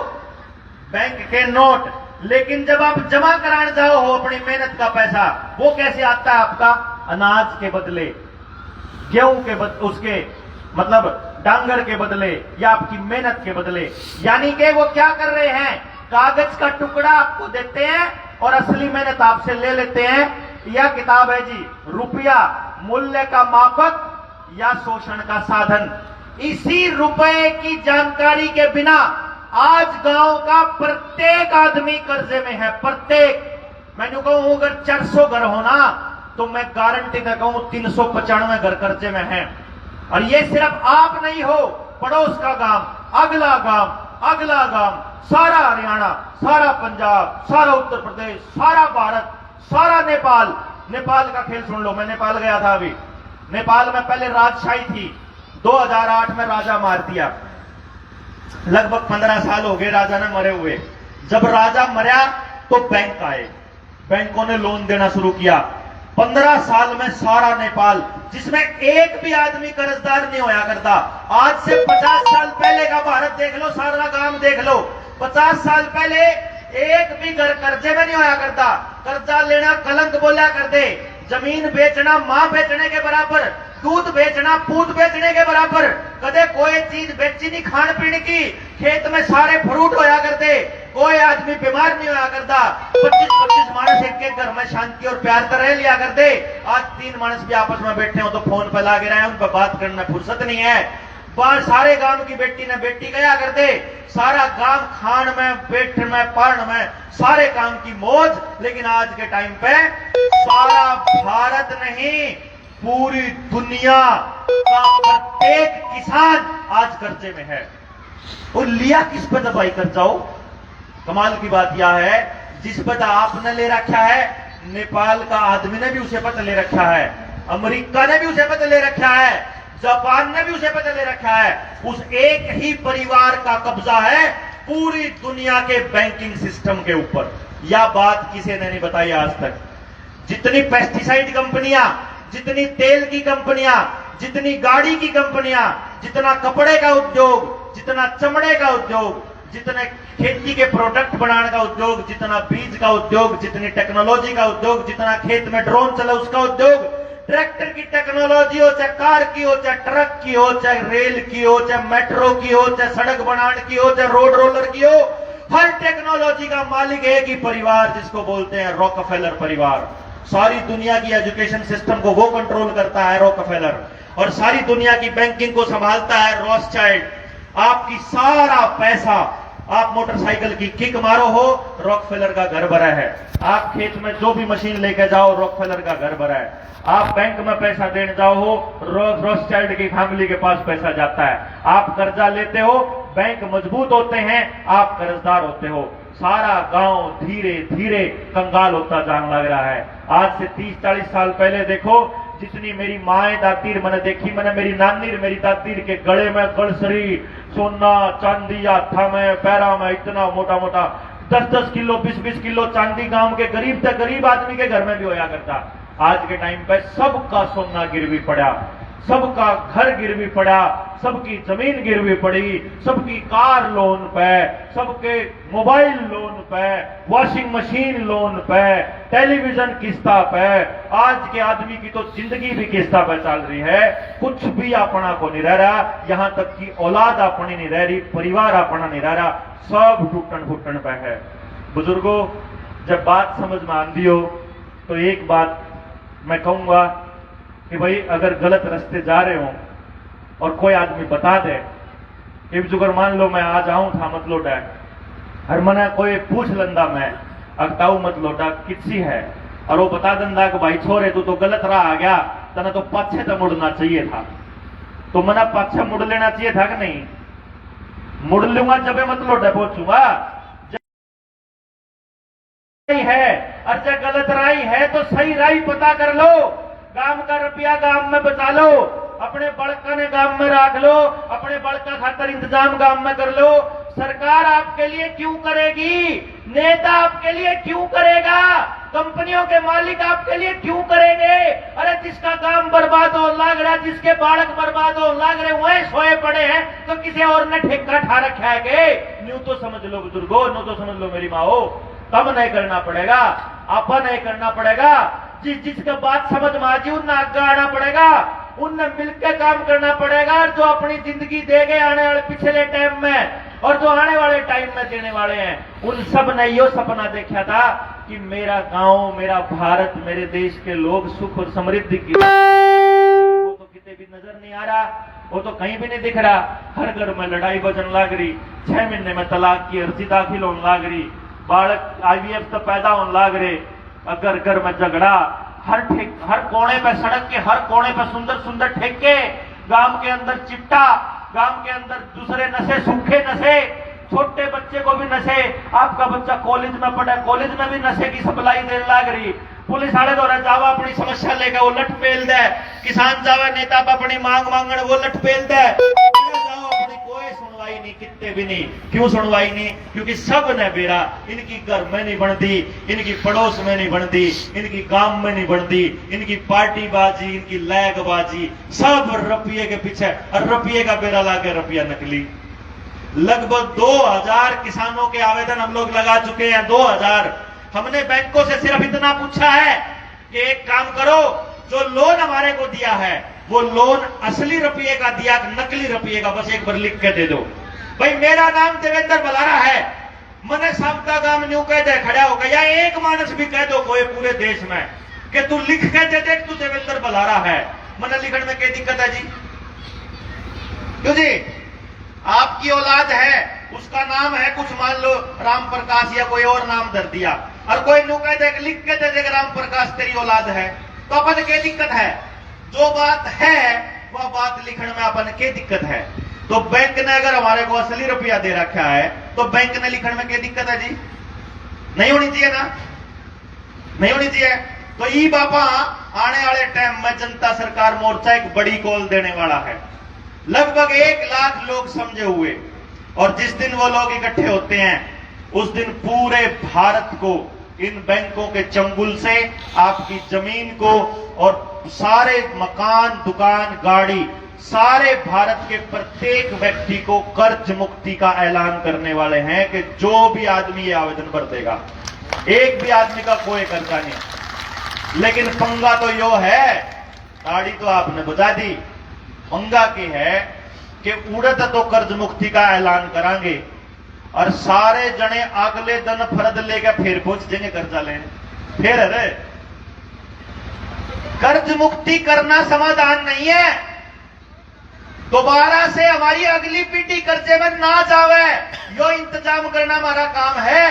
बैंक के नोट। लेकिन जब आप जमा कराने जाओ हो अपनी मेहनत का पैसा, वो कैसे आता है आपका? अनाज के बदले। गेहूं के उसके मतलब डांगर के बदले या आपकी मेहनत के बदले। यानी कि वो क्या कर रहे हैं, कागज का टुकड़ा आपको देते हैं और असली मेहनत आपसे ले लेते हैं। यह किताब है जी, रुपया मूल्य का मापक या शोषण का साधन। इसी रुपए की जानकारी के बिना आज गांव का प्रत्येक आदमी कर्जे में है। प्रत्येक, मैंने कहूं अगर 400 घर होना तो मैं गारंटी से कहूं 395 घर कर्जे में हैं। और ये सिर्फ आप नहीं हो, पड़ोस का गांव, अगला गांव, अगला गांव, सारा हरियाणा, सारा पंजाब, सारा उत्तर प्रदेश, सारा भारत, सारा नेपाल। नेपाल का खेल सुन लो, मैं नेपाल गया था अभी। नेपाल में पहले राजशाही थी, 2008 में राजा मार दिया। लगभग 15 साल हो गए राजा ने मरे हुए। जब राजा मरा तो बैंक आए, बैंकों ने लोन देना शुरू किया। 15 साल में सारा नेपाल, जिसमें एक भी आदमी कर्जदार नहीं होया करता। आज से 50 साल पहले का भारत देख लो, सारा गांव देख लो। 50 साल पहले एक भी घर कर्जे में नहीं होया करता। कर्जा लेना कलंक बोला करते। जमीन बेचना मां बेचने के बराबर, दूध बेचना पूत बेचने के बराबर। कदे कोई चीज बेची नहीं खान पीने की। खेत में सारे फ्रूट होया करते, कोई आदमी बीमार नहीं होया करता। 25-25 मानस एक घर में शांति और प्यार तरह लिया करते। आज 3 मानस भी आपस में बैठे हो तो फोन पे लागे रहे, उन पर बात करने में फुर्सत नहीं है। सारे गांव की बेटी ने बेटी गया करते, सारा गांव खान में, बैठ में, पढ़ में, सारे काम की मौज। लेकिन आज के टाइम पे सारा भारत नहीं, पूरी दुनिया का प्रत्येक किसान आज कर्जे में है। और लिया किस पे दबाई कर्जा हो? कमाल की बात यह है, जिस पर आपने ले रखा है, नेपाल का आदमी ने भी उसे पता ले रखा है, अमेरिका ने भी उसे पता ले रखा है, जापान ने भी उसे पता ले रखा है। उस एक ही परिवार का कब्जा है पूरी दुनिया के बैंकिंग सिस्टम के ऊपर। यह बात किसी ने नहीं बताई आज तक। जितनी पेस्टिसाइड कंपनियां, जितनी तेल की कंपनियां, जितनी गाड़ी की कंपनियां, जितना कपड़े का उद्योग, जितना चमड़े का उद्योग, जितने खेती के प्रोडक्ट बनाने का उद्योग, जितना बीज का उद्योग, जितनी टेक्नोलॉजी का उद्योग, जितना खेत में ड्रोन चला उसका उद्योग, ट्रैक्टर की टेक्नोलॉजी हो, चाहे कार की हो, चाहे ट्रक की हो, चाहे रेल की हो, चाहे मेट्रो की हो, चाहे सड़क बनाने की हो, चाहे रोड रोलर की हो, हर टेक्नोलॉजी का मालिक एक ही परिवार, जिसको बोलते हैं रॉकफेलर परिवार। सारी दुनिया की एजुकेशन सिस्टम को वो कंट्रोल करता है रॉकफेलर, और सारी दुनिया की बैंकिंग को संभालता है रॉथस्चाइल्ड। आपकी सारा पैसा, आप मोटरसाइकिल की किक मारो हो, रॉकफेलर का घर भरा है। आप खेत में जो भी मशीन लेके जाओ, रॉकफेलर का घर भरा है। आप बैंक में पैसा देने जाओ हो, रॉथस्चाइल्ड की फैमिली के पास पैसा जाता है। आप कर्जा लेते हो, बैंक मजबूत होते हैं, आप कर्जदार होते हो। सारा गांव धीरे धीरे कंगाल होता जाने लग रहा है। आज से 30-40 साल पहले देखो, जितनी मेरी माए दादी मैंने देखी, मैंने मेरी नानी मेरी दादी के गले में गड़सरी, सोना चांदी, हाथा में, पैरा में इतना मोटा मोटा 10-10 किलो 20-20 किलो चांदी गांव के गरीब से गरीब आदमी के घर में भी होया करता। आज के टाइम पे सबका सोना गिरवी पड़ा, सबका घर गिरवी पड़ा, सबकी जमीन गिरवी पड़ी, सबकी कार लोन पे, सबके मोबाइल लोन पे, वॉशिंग मशीन लोन पे, टेलीविजन किस्ता पे। आज के आदमी की तो जिंदगी भी किस्ता पे चल रही है। कुछ भी अपना को नहीं रह रहा, यहां तक कि औलाद अपनी नहीं रह रही, परिवार अपना नहीं रह रहा, सब टूटन फुटन पे है। बुजुर्गों, जब बात समझ में आती हो तो एक बात मैं कहूंगा कि भाई, अगर गलत रास्ते जा रहे हो और कोई आदमी बता दे कि जुगर मान लो मैं आ जाऊं था मत लोटा हर मना कोई पूछ लंदा मैं अगताऊ मत लोटा किसी है, और वो बता दंदा कि भाई छोरे तू तो गलत राह आ गया, तना तो पाछे तो मुड़ना चाहिए था। तो मना पाछे मुड़ लेना चाहिए था कि नहीं? मुड़ लूंगा जब मत लोटा पहुंचूंगा है। अच्छा गलत राई है तो सही राई पता कर लो। गांव का रुपया गांव में बचा लो, अपने बड़का ने गांव में रख लो, अपने बड़का खातर इंतजाम गांव में कर लो। सरकार आपके लिए क्यों करेगी? नेता आपके लिए क्यों करेगा? कंपनियों के मालिक आपके लिए क्यों करेंगे? अरे जिसका काम बर्बाद हो लाग रहा, जिसके बालक बर्बाद हो लाग रहे, वही सोए पड़े हैं तो किसी और ने ठेका ठा रखा है के? न्यू तो समझ लो बुजुर्गो, न्यू तो समझ लो मेरी माओ, तब नहीं करना पड़ेगा, आपा नहीं करना पड़ेगा। जिसका बात समझ में आ जी उन आगे आना पड़ेगा। उनने मिलकर काम करना पड़ेगा। और जो अपनी जिंदगी देंगे आने वाले पिछले टाइम में और जो आने वाले टाइम में देने वाले हैं, उन सब ने यो सपना देखा था कि मेरा गांव, मेरा भारत, मेरे देश के लोग सुख और समृद्धि की। वो तो कितने भी नजर नहीं आ रहा, वो तो कहीं भी नहीं दिख रहा। हर घर में लड़ाई बजन लाग रही, 6 महीने में तलाक की अर्जी दाखिल होने लाग रही, बालक IVF तो पैदा होने लाग रहे, अगर घर में झगड़ा, हर कोने पे, सड़क के हर कोने पे सुंदर सुंदर ठेके, गांव के अंदर चिट्टा, गांव के अंदर दूसरे नशे, सूखे नशे, छोटे बच्चे को भी नशे। आपका बच्चा कॉलेज में पढ़ा, कॉलेज में भी नशे की सप्लाई देने लग रही। पुलिस वाले द्वारा जावा अपनी समस्या लेकर वो लट पेल दे, किसान जावा नेता अपनी मांग मांगने वो लट पेल दे, जाओ अपनी कोई सुनवाई नहीं, कितने भी नहीं। क्यों सुनवाई नहीं? क्योंकि सब ने बेरा, इनकी घर में नहीं बनती, इनकी पड़ोस में नहीं बनती, इनकी गांव में नहीं बनती, इनकी पार्टी बाजी, इनकी लैग बाजी, सब रुपये के पीछे। और रुपये का बेरा लाके रुपया नकली। लगभग 2000 किसानों के आवेदन हम लोग लगा चुके हैं, 2000। हमने बैंकों से सिर्फ इतना पूछा है कि एक काम करो, जो लोन हमारे को दिया है वो लोन असली रुपये का दिया, नकली रुपये का बस एक बार लिख के दे दो। भाई मेरा नाम देवेंद्र बलारा है, मैंने सबका काम न्यू कह दे खड़ा हो गया, या एक मानस भी कह दो कोई पूरे देश में कि तू लिख के दे दे तू देवेंद्र बलारा है, मैंने लिखने में क्या दिक्कत है जी? क्यों जी? आपकी औलाद है, उसका नाम है कुछ, मान लो राम प्रकाश या कोई और नाम धर दिया, और कोई नु कह दे लिख के दे देगा राम प्रकाश तेरी औलाद है, तो अपन क्या दिक्कत है? जो बात है वह बात लिखने में अपन क्या दिक्कत है? तो बैंक ने अगर हमारे को असली रुपया दे रखा है तो बैंक ने लिखने में क्या दिक्कत है जी? नहीं होनी चाहिए ना, नहीं होनी चाहिए। तो ई बापा आने वाले टाइम में जनता सरकार मोर्चा एक बड़ी कॉल देने वाला है। लगभग 1 लाख लोग समझे हुए, और जिस दिन वो लोग इकट्ठे होते हैं उस दिन पूरे भारत को इन बैंकों के चंगुल से, आपकी जमीन को और सारे मकान, दुकान, गाड़ी, सारे भारत के प्रत्येक व्यक्ति को कर्ज मुक्ति का ऐलान करने वाले हैं कि जो भी आदमी ये आवेदन भर देगा, एक भी आदमी का कोई कर्जा नहीं। लेकिन पंगा तो यो है, गाड़ी तो आपने बुझा दी, पंगा की है कि उड़त तो कर्ज मुक्ति का ऐलान करांगे और सारे जने अगले दिन फर्द लेकर फिर पहुंच जाएंगे कर्जा लेने। फिर अरे कर्ज मुक्ति करना समाधान नहीं है। दोबारा से हमारी अगली पीढ़ी कर्जे में ना जावे, यो इंतजाम करना हमारा काम है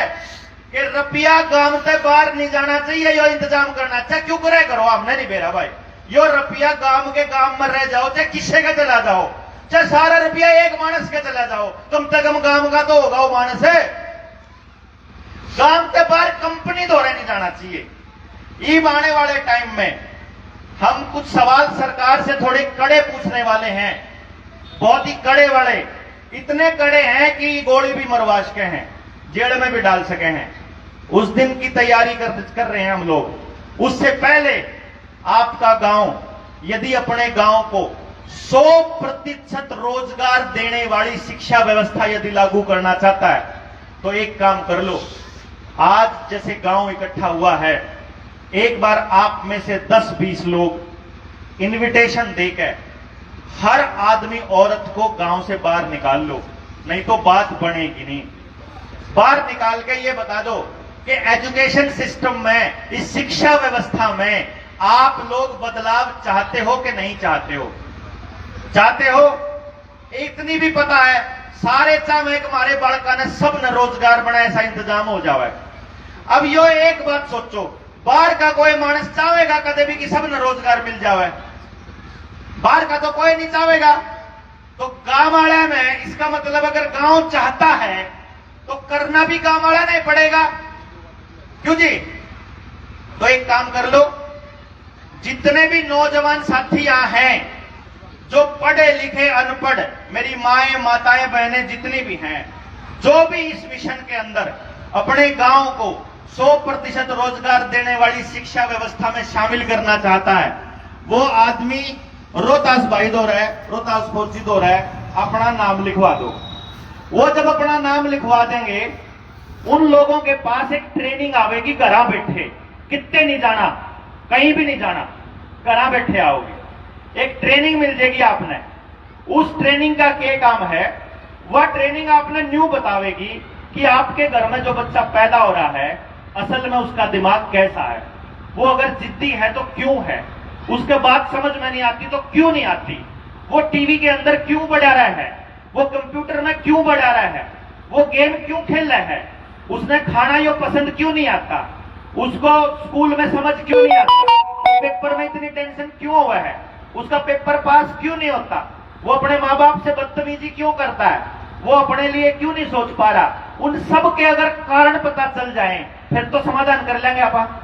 कि रुपया गांव से बाहर नहीं जाना चाहिए, यो इंतजाम करना। अच्छा क्यों करे करो, हमने नहीं बेरा भाई, यो रुपया गांव के गांव में रह जाओ, चाहे किससे का चला जाओ, चाहे सारा रुपया एक मानस के चला जाओ, कम से कम गांव का तो होगा वो मानस है। गांव के बाहर कंपनी दौरे नहीं जाना चाहिए। ईब आने वाले टाइम में हम कुछ सवाल सरकार से थोड़े कड़े पूछने वाले हैं, बहुत ही कड़े वाले, इतने कड़े हैं कि गोली भी मरवा सके हैं, जेल में भी डाल सके हैं। उस दिन की तैयारी कर रहे हैं हम लोग। उससे पहले आपका गांव यदि अपने गांव को 100% रोजगार देने वाली शिक्षा व्यवस्था यदि लागू करना चाहता है तो एक काम कर लो, आज जैसे गांव इकट्ठा हुआ है, एक बार आप में से 10-20 लोग इनविटेशन देकर हर आदमी औरत को गांव से बाहर निकाल लो, नहीं तो बात बनेगी नहीं। बाहर निकाल के ये बता दो कि एजुकेशन सिस्टम में, इस शिक्षा व्यवस्था में आप लोग बदलाव चाहते हो कि नहीं चाहते हो? चाहते हो? इतनी भी पता है सारे चाहे कि हमारे बालका ने सब ने रोजगार बना, ऐसा इंतजाम हो जावे। अब यो एक बात सोचो, बाहर का कोई मानस चाहेगा कदे भी कि सब ने रोजगार मिल जावे? बाहर का तो कोई नहीं चाहेगा। तो गांव वाले में इसका मतलब अगर गांव चाहता है तो करना भी गांव वाला नहीं पड़ेगा। क्यों जी? तो एक काम कर लो, जितने भी नौजवान साथी यहां हैं जो पढ़े लिखे अनपढ़, मेरी माएं, माताएं, बहनें जितनी भी हैं, जो भी इस मिशन के अंदर अपने गांव को 100% रोजगार देने वाली शिक्षा व्यवस्था में शामिल करना चाहता है, वो आदमी रोहतास भाई दो रहे, रोहतास फौजी दो रहे, अपना नाम लिखवा दो। वो जब अपना नाम लिखवा देंगे, उन लोगों के पास एक ट्रेनिंग आवेगी, घर बैठे, कितने नहीं जाना, कहीं भी नहीं जाना, घर बैठे आओगे। एक ट्रेनिंग मिल जाएगी आपने। उस ट्रेनिंग का क्या काम है, वह ट्रेनिंग आपने न्यू बतावेगी कि आपके घर में जो बच्चा पैदा हो रहा है असल में उसका दिमाग कैसा है, वो अगर जिद्दी है तो क्यों है, उसके बाद समझ में नहीं आती तो क्यों नहीं आती, वो टीवी के अंदर क्यों बढ़ा रहा है, वो कंप्यूटर में क्यों बढ़ा रहा है, वो गेम क्यों खेल रहा है, उसने खाना यो पसंद क्यों नहीं आता, उसको स्कूल में समझ क्यों नहीं आता, पेपर में इतनी टेंशन क्यों हुआ है, उसका पेपर पास क्यों नहीं होता, वो अपने माँ बाप से बदतमीजी क्यों करता है, वो अपने लिए क्यों नहीं सोच पा रहा। उन सब के अगर कारण पता चल जाएं फिर तो समाधान कर लेंगे आप।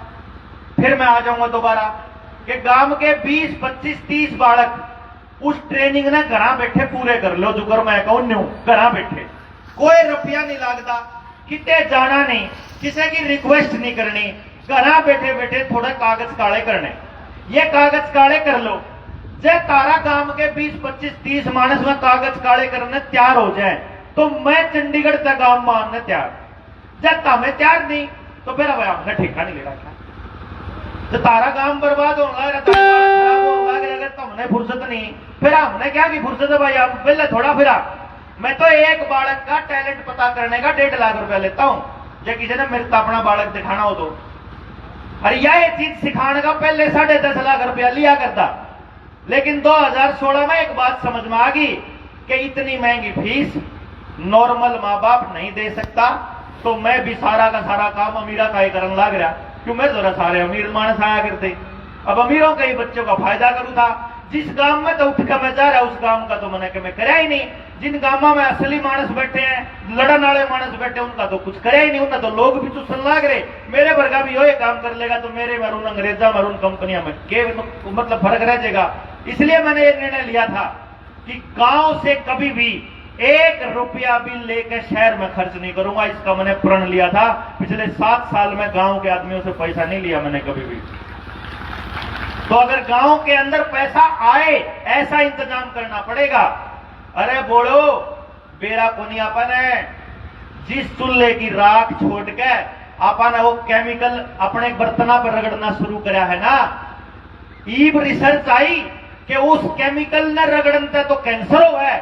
फिर मैं आ जाऊंगा दोबारा कि गांव के 20, 25, 30 बालक उस ट्रेनिंग ने घर बैठे पूरे कर लो, जो कर मैं कहूं न्यू घर बैठे, कोई रुपया नहीं लगता, किते जाना नहीं, किसी की रिक्वेस्ट नहीं करनी, घर बैठे बैठे थोड़ा कागज काले करने, ये कागज काले कर लो। जे तारा गांव के 20, 25, 30 मानस में कागज काले करने तैयार हो जाए तो मैं चंडीगढ़ तक गांव मानने तैयार, जब हमें तैयार नहीं तो फिर अब हमने ठेका नहीं ले रखा, तो तारा काम बर्बाद होगा, खराब होगा, अगर तुमने फुर्सत नहीं फिर हमने क्या की फुर्सत है भाई, हम पहले थोड़ा फिरा। मैं तो एक बालक का टैलेंट पता करने का 1.5 लाख रुपया लेता हूं, जब किसी ने मेरे को अपना बालक दिखाना हो तो, अरे यह चीज सिखाने का पहले 10.5 लाख रुपया लिया करता। लेकिन 2016 में एक बात समझ में आ गई कि इतनी महंगी फीस नॉर्मल माँ बाप नहीं दे सकता, तो मैं भी सारा का सारा काम अमीरा का ही करने लग रहा, क्यों मैं जरा सारे अमीर मानस आया करते, अब अमीरों के ही बच्चों का फायदा करूं था। जिस गांव में तो उठ कर मैं जा रहा उस गांव का तो मैंने कि मैं कराया ही नहीं, जिन गांवों में असली मानस बैठे हैं, लड़न वाले मानस बैठे उनका तो कुछ कराया ही नहीं, उनका तो लोग भी चूसन लाग रहे, मेरे वर्गा भी ये काम कर लेगा तो मेरे मरून अंग्रेजा मरून कंपनियां में के मतलब फर्क रह जाएगा। इसलिए मैंने ये निर्णय लिया था कि गांव से कभी भी 1 रुपया भी लेकर शहर में खर्च नहीं करूंगा, इसका मैंने प्रण लिया था। पिछले 7 साल में गांव के आदमियों से पैसा नहीं लिया मैंने कभी भी। तो अगर गांव के अंदर पैसा आए ऐसा इंतजाम करना पड़ेगा। अरे बोलो बेरा कोनी अपन है, जिस चूल्हे की राख छोड़ के अपन वो केमिकल अपने बर्तना पर रगड़ना शुरू करा है ना, ईब रिसर्च आई कि उस केमिकल ने रगड़ने तो कैंसर हो है,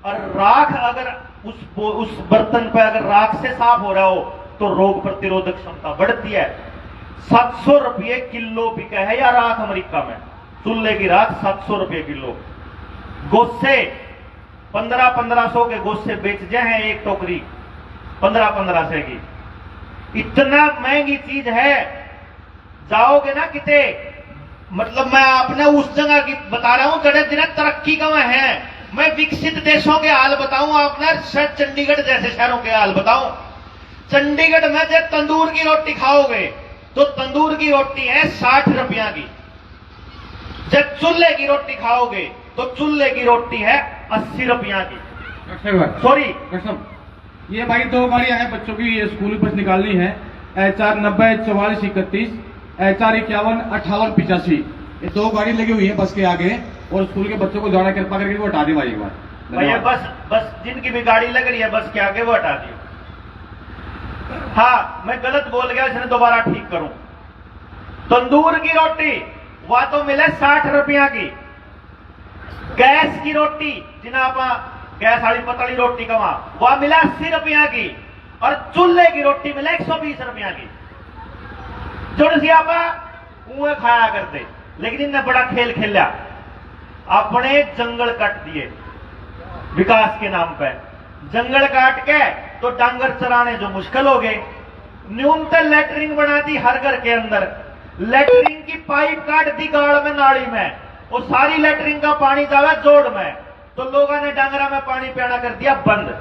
और राख अगर उस बर्तन पे अगर राख से साफ हो रहा हो तो रोग प्रतिरोधक क्षमता बढ़ती है। 700 रुपये किलो बिका है या राख अमेरिका में, चूल्हे की राख 700 रुपये किलो। गोस्से 1500 के गोस्से बेच जाए हैं एक टोकरी 1500 की, इतना महंगी चीज है। जाओगे ना किते, मतलब मैं आपने उस जगह की बता रहा हूं जड़े दिन तरक्की का है, मैं विकसित देशों के हाल बताऊं, आपने शायद चंडीगढ़ जैसे शहरों के हाल बताऊं। चंडीगढ़ में जब तंदूर की रोटी खाओगे तो तंदूर की रोटी है 60 रुपया की, जब चूल्हे की रोटी खाओगे तो चूल्हे की रोटी है 80 रुपया की। सॉरी ये भाई 2 गाड़ियां हैं बच्चों की, ये स्कूल बस निकालनी है, 490 44 31 451 58 85, ये 2 गाड़ी लगी हुई है बस के आगे, और स्कूल के बच्चों को जाना कृपा करके वो हटा दी भाई एक बार। भैया बस जिनकी भी गाड़ी लग रही है बस के आगे वो हटा दी। हाँ मैं गलत बोल गया, इसने दोबारा ठीक करूं। तंदूर की रोटी वह तो मिले 60 रुपया की, गैस की रोटी जिन्हें आप गैस वाली पतली रोटी का वह मिला 80 रुपया की, और चूल्हे की रोटी मिले 120 रुपया की। जोड़ सी आप कुएं खाया करते, लेकिन इनने बड़ा खेल खेला, अपने जंगल काट दिए विकास के नाम पे। जंगल काट के तो डांगर चराने जो मुश्किल हो गए, न्यूनतम लेटरिंग बना दी हर घर के अंदर, लेटरिंग की पाइप काट दी गाड़ में नाली में, और सारी लेटरिंग का पानी जावे जोड़ में, तो लोगों ने डांगरा में पानी पीना कर दिया बंद।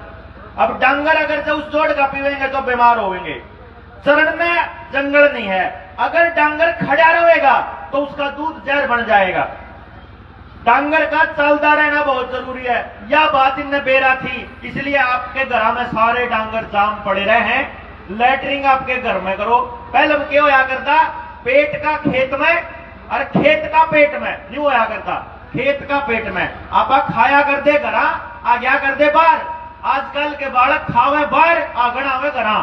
अब डांगर अगर से उस जोड़ का पीवेंगे तो बीमार होंगे। चरण में जंगल नहीं है, अगर डांगर खड़ा रहेगा तो उसका दूध जहर बन जाएगा। डांगर का चलता रहना बहुत जरूरी है, यह बात इनने बेरा थी, इसलिए आपके घर में सारे डांगर जाम पड़े रहे हैं। लेटरिंग आपके घर में करो। पहले क्या होया करता, पेट का खेत में और खेत का पेट में नहीं होया करता, खेत का पेट में आप खाया कर दे घरा, आ गया कर दे बाहर। आजकल के बालक खावे बाहर, आगण आवे घरा।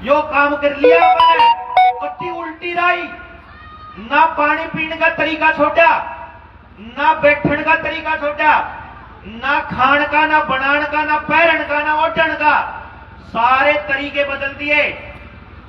यो काम कर लिया मैंने, पत्ती उल्टी रही ना, पानी पीने का तरीका छोटा ना बैठण का तरीका छोटा, ना खान का, ना बनान का, ना पैरण का, ना ओढ़ण का, सारे तरीके बदल दिए।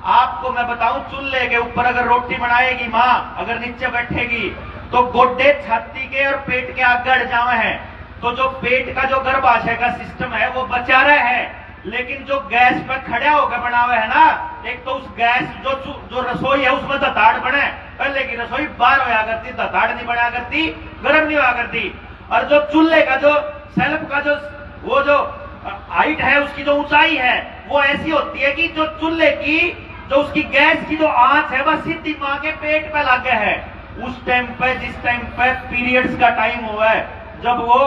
आपको मैं बताऊं, चूल्हे के ऊपर अगर रोटी बनाएगी मां, अगर नीचे बैठेगी तो गोड्डे छाती के और पेट के आगे अड़ जावे हैं, तो जो पेट का जो गर्भाशय का सिस्टम है वो बचा रहा है। लेकिन जो गैस पे खड़ा होकर बनावे है ना, एक तो उस गैस जो रसोई है उसमें दताड़ बने, पहले की रसोई बाहर होया करती, दताड़ नहीं बना करती, गर्म नहीं हुआ करती। और जो चूल्हे का जो सेल्फ का जो वो जो हाइट है, उसकी जो ऊंचाई है वो ऐसी होती है कि जो चूल्हे की जो उसकी गैस की जो आंच है वह सीधी मां के पेट पे लगे है। उस टाइम पे, जिस टाइम पे पीरियड्स का टाइम हुआ है, जब वो